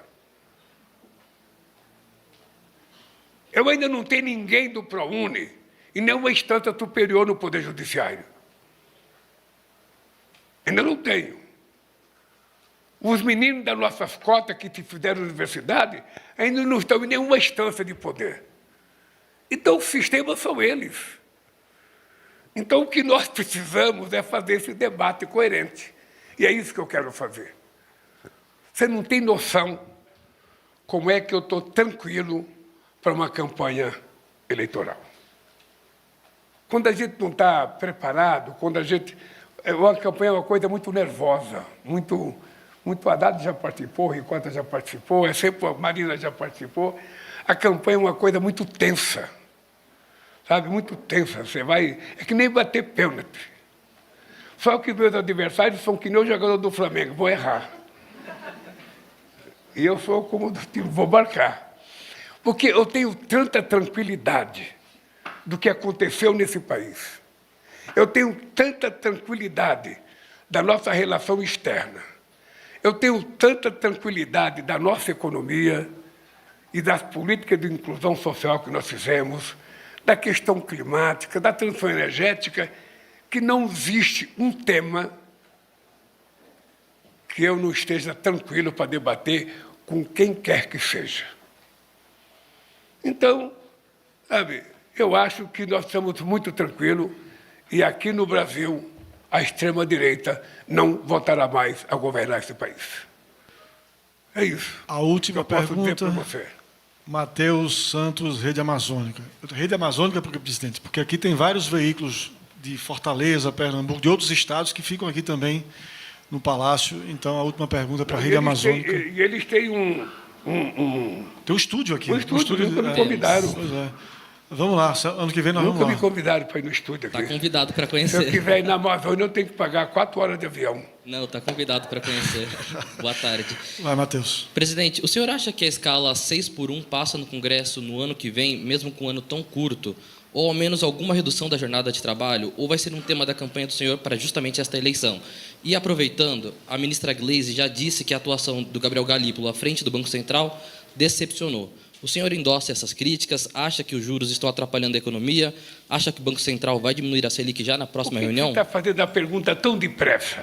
Eu ainda não tenho ninguém do ProUni e nenhuma instância superior no Poder Judiciário. Ainda não tenho. Os meninos das nossas cotas que fizeram universidade ainda não estão em nenhuma instância de poder. Então, o sistema são eles. Então, o que nós precisamos é fazer esse debate coerente. E é isso que eu quero fazer. Você não tem noção como é que eu estou tranquilo para uma campanha eleitoral. Quando a gente não está preparado, quando a gente... Uma campanha é uma coisa muito nervosa, muito Haddad já participou, Ricota já participou, sempre a Marina já participou. A campanha é uma coisa muito tensa, sabe? Muito tensa. Você vai... É que nem bater pênalti. Só que meus adversários são que nem o jogador do Flamengo, vou errar. E eu sou como do time, vou marcar. Porque eu tenho tanta tranquilidade do que aconteceu nesse país. Eu tenho tanta tranquilidade da nossa relação externa. Eu tenho tanta tranquilidade da nossa economia e das políticas de inclusão social que nós fizemos, da questão climática, da transição energética, que não existe um tema que eu não esteja tranquilo para debater com quem quer que seja. Então, sabe, eu acho que nós estamos muito tranquilos e aqui no Brasil a extrema-direita não voltará mais a governar esse país. É isso. A última pergunta, você. Matheus Santos, Rede Amazônica. Rede Amazônica, presidente, porque aqui tem vários veículos de Fortaleza, Pernambuco, de outros estados que ficam aqui também no Palácio. Então, a última pergunta para a Rede Amazônica. E eles têm Tem um estúdio aqui. Um estúdio, nunca me convidaram. Pois é. Vamos lá, ano que vem nós Nunca vamos lá. me convidaram para ir no estúdio aqui. Está convidado para Se conhecer. eu quiser ir na Amazônia, eu tenho que pagar 4 horas de avião. Não, está convidado para conhecer. Boa tarde. Vai, Matheus. Presidente, o senhor acha que a escala 6x1 passa no Congresso no ano que vem, mesmo com um ano tão curto? Ou ao menos alguma redução da jornada de trabalho? Ou vai ser um tema da campanha do senhor para justamente esta eleição? E aproveitando, a ministra Gleisi já disse que a atuação do Gabriel Galípolo à frente do Banco Central decepcionou. O senhor endossa essas críticas? Acha que os juros estão atrapalhando a economia? Acha que o Banco Central vai diminuir a Selic já na próxima reunião? Por que você está fazendo a pergunta tão depressa?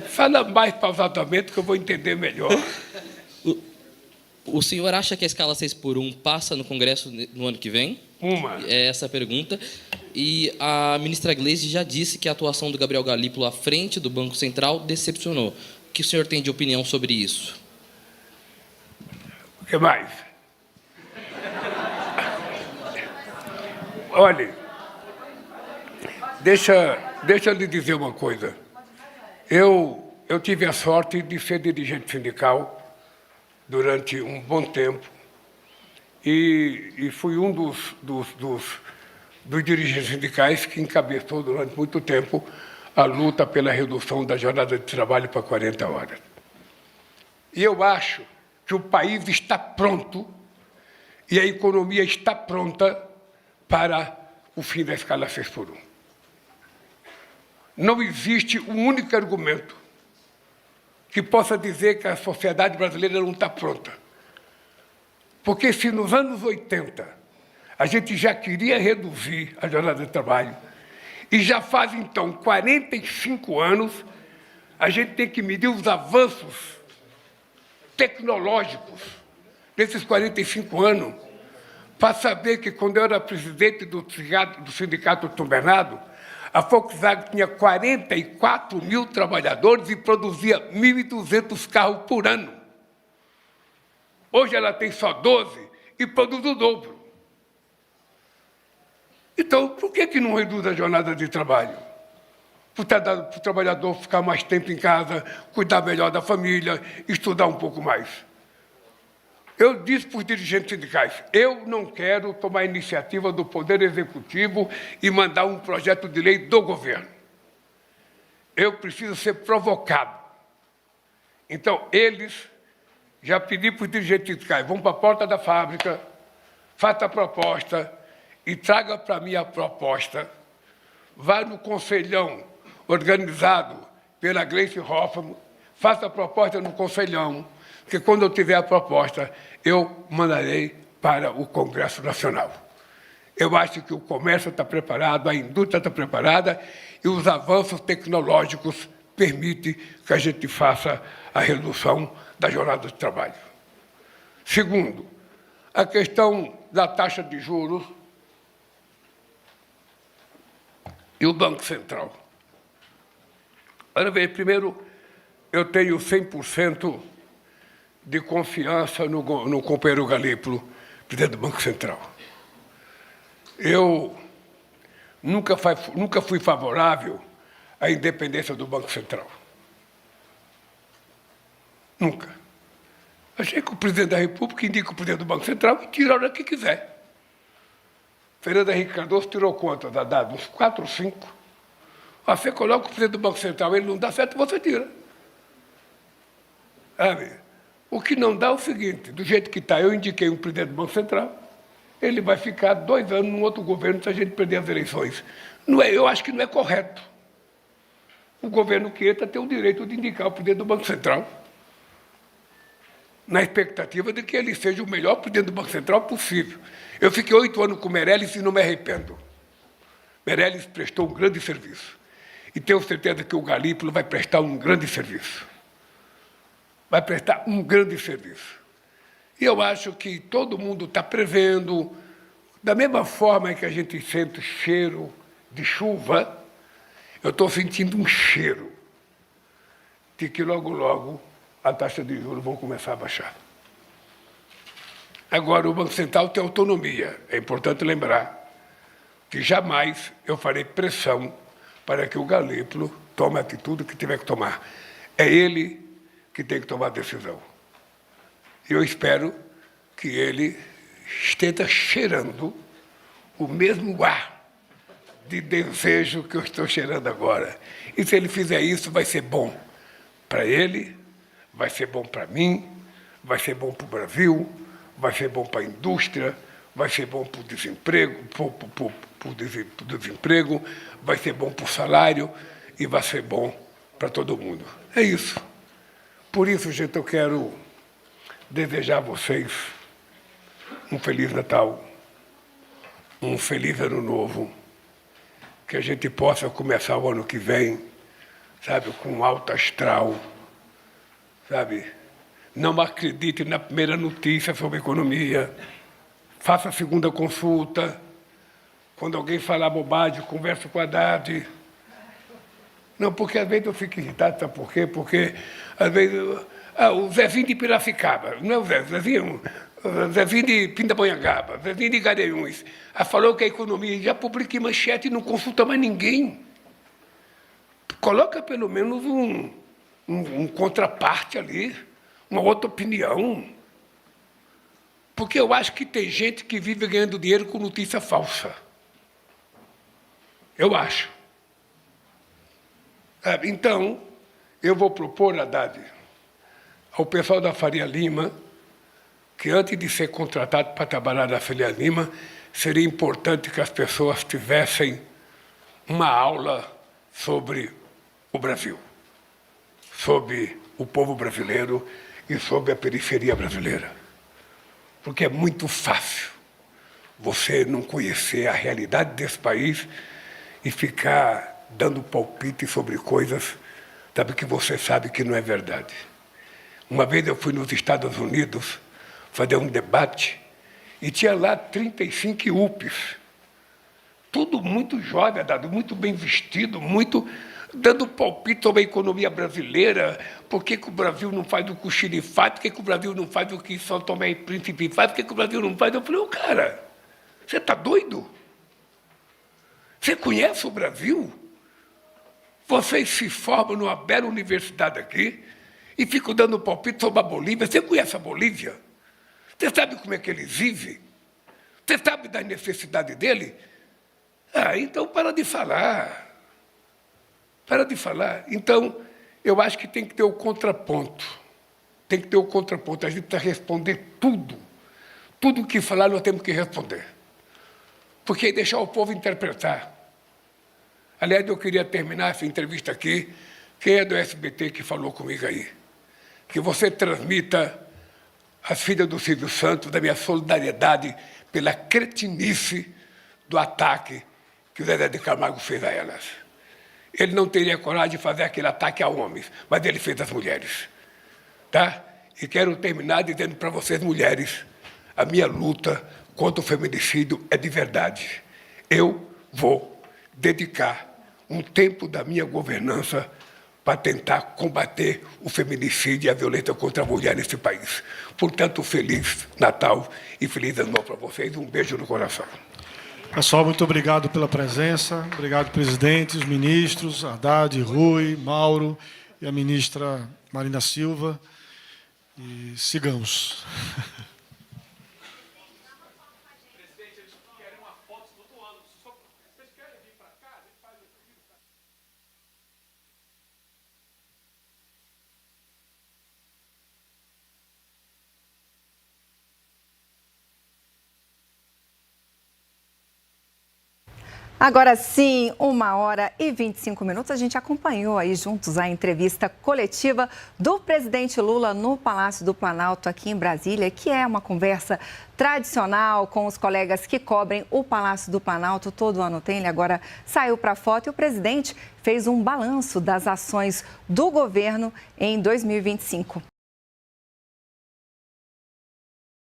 Fala mais pausadamente que eu vou entender melhor. O senhor acha que a escala 6x1 passa no Congresso no ano que vem? É essa a pergunta. E a ministra Gleisi já disse que a atuação do Gabriel Galípolo à frente do Banco Central decepcionou. O que o senhor tem de opinião sobre isso? O que mais? Olha, deixa eu lhe dizer uma coisa. Eu tive a sorte de ser dirigente sindical durante um bom tempo e fui um dos dirigentes sindicais que encabeçou durante muito tempo a luta pela redução da jornada de trabalho para 40 horas. E eu acho que o país está pronto e a economia está pronta para o fim da escala 6x1. Não existe um único argumento que possa dizer que a sociedade brasileira não está pronta. Porque se nos anos 80 a gente já queria reduzir a jornada de trabalho e já faz, então, 45 anos, a gente tem que medir os avanços tecnológicos desses 45 anos, para saber que, quando eu era presidente do Sindicato São Bernardo, a Volkswagen tinha 44 mil trabalhadores e produzia 1.200 carros por ano. Hoje ela tem só 12 e produz o dobro. Então, por que não reduz a jornada de trabalho? Para o trabalhador ficar mais tempo em casa, cuidar melhor da família, estudar um pouco mais. Eu disse para os dirigentes sindicais, eu não quero tomar a iniciativa do Poder Executivo e mandar um projeto de lei do governo. Eu preciso ser provocado. Então, já pedi para os dirigentes sindicais, vão para a porta da fábrica, faça a proposta e traga para mim a proposta. Vá no conselhão organizado pela Gleisi Hoffmann, faça a proposta no conselhão, que quando eu tiver a proposta, eu mandarei para o Congresso Nacional. Eu acho que o comércio está preparado, a indústria está preparada e os avanços tecnológicos permitem que a gente faça a redução da jornada de trabalho. Segundo, a questão da taxa de juros e o Banco Central. Olha bem, primeiro, eu tenho 100% de confiança no companheiro Galípolo, presidente do Banco Central. Eu nunca fui favorável à independência do Banco Central. Nunca. Achei que o presidente da República indica o presidente do Banco Central e tira a hora que quiser. Fernando Henrique Cardoso tirou conta da dada, uns 4 ou 5. Você coloca o presidente do Banco Central, ele não dá certo, você tira. Sabe? O que não dá é o seguinte, do jeito que está, eu indiquei um presidente do Banco Central, ele vai ficar 2 anos num outro governo se a gente perder as eleições. Eu acho que não é correto. O governo que entra tem o direito de indicar o presidente do Banco Central, na expectativa de que ele seja o melhor presidente do Banco Central possível. Eu fiquei 8 anos com o Meirelles e não me arrependo. Meirelles prestou um grande serviço. E tenho certeza que o Galípolo vai prestar um grande serviço. Vai prestar um grande serviço. E eu acho que todo mundo está prevendo, da mesma forma que a gente sente cheiro de chuva, eu estou sentindo um cheiro de que logo, logo, a taxa de juros vão começar a baixar. Agora, o Banco Central tem autonomia. É importante lembrar que jamais eu farei pressão para que o Galípolo tome a atitude que tiver que tomar. É ele que tem que tomar a decisão. Eu espero que ele esteja cheirando o mesmo ar de desejo que eu estou cheirando agora. E se ele fizer isso, vai ser bom para ele, vai ser bom para mim, vai ser bom para o Brasil, vai ser bom para a indústria, vai ser bom para o desemprego, vai ser bom para o salário e vai ser bom para todo mundo. É isso. Por isso, gente, eu quero desejar a vocês um Feliz Natal, um Feliz Ano Novo, que a gente possa começar o ano que vem, sabe, com alto astral, sabe? Não acredite na primeira notícia sobre economia, faça a segunda consulta, quando alguém falar bobagem, converse com a Haddad. Não, porque às vezes eu fico irritado, sabe por quê? Porque às vezes o Zezinho de Piracicaba, não é o Zezinho de Pindamonhangaba, Zezinho de Garanhuns, falou que a economia já publica em manchete e não consulta mais ninguém. Coloca pelo menos um contraparte ali, uma outra opinião. Porque eu acho que tem gente que vive ganhando dinheiro com notícia falsa. Eu acho. Então, eu vou propor, Haddad, ao pessoal da Faria Lima, que antes de ser contratado para trabalhar na Faria Lima, seria importante que as pessoas tivessem uma aula sobre o Brasil, sobre o povo brasileiro e sobre a periferia brasileira. Porque é muito fácil você não conhecer a realidade desse país e ficar dando palpite sobre coisas, sabe, que você sabe que não é verdade. Uma vez eu fui nos Estados Unidos fazer um debate e tinha lá 35 UPs, tudo muito jovem, muito bem vestido, muito dando palpite sobre a economia brasileira, por que o Brasil não faz o que o Chile faz, por que o Brasil não faz o que São Tomé e Príncipe faz, por que o Brasil não faz. Eu falei, cara, você está doido? Você conhece o Brasil? Vocês se formam numa bela universidade aqui e ficam dando palpite sobre a Bolívia. Você conhece a Bolívia? Você sabe como é que eles vivem? Você sabe da necessidade dele? Então para de falar. Para de falar. Então, eu acho que tem que ter o contraponto. Tem que ter o contraponto. A gente precisa responder tudo. Tudo que falar, nós temos que responder. Porque aí deixar o povo interpretar. Aliás, eu queria terminar essa entrevista aqui. Quem é do SBT que falou comigo aí? Que você transmita às filhas do Silvio Santos da minha solidariedade pela cretinice do ataque que o Zezé de Camargo fez a elas. Ele não teria coragem de fazer aquele ataque a homens, mas ele fez às mulheres. Tá? E quero terminar dizendo para vocês, mulheres, a minha luta contra o feminicídio é de verdade. Eu vou dedicar um tempo da minha governança para tentar combater o feminicídio e a violência contra a mulher nesse país. Portanto, Feliz Natal e Feliz Ano Novo para vocês. Um beijo no coração. Pessoal, muito obrigado pela presença. Obrigado, presidente, os ministros, Haddad, Rui, Mauro e a ministra Marina Silva. E sigamos. Agora sim, 1h25. A gente acompanhou aí juntos a entrevista coletiva do presidente Lula no Palácio do Planalto, aqui em Brasília, que é uma conversa tradicional com os colegas que cobrem o Palácio do Planalto. Todo ano tem, ele agora saiu para a foto e o presidente fez um balanço das ações do governo em 2025.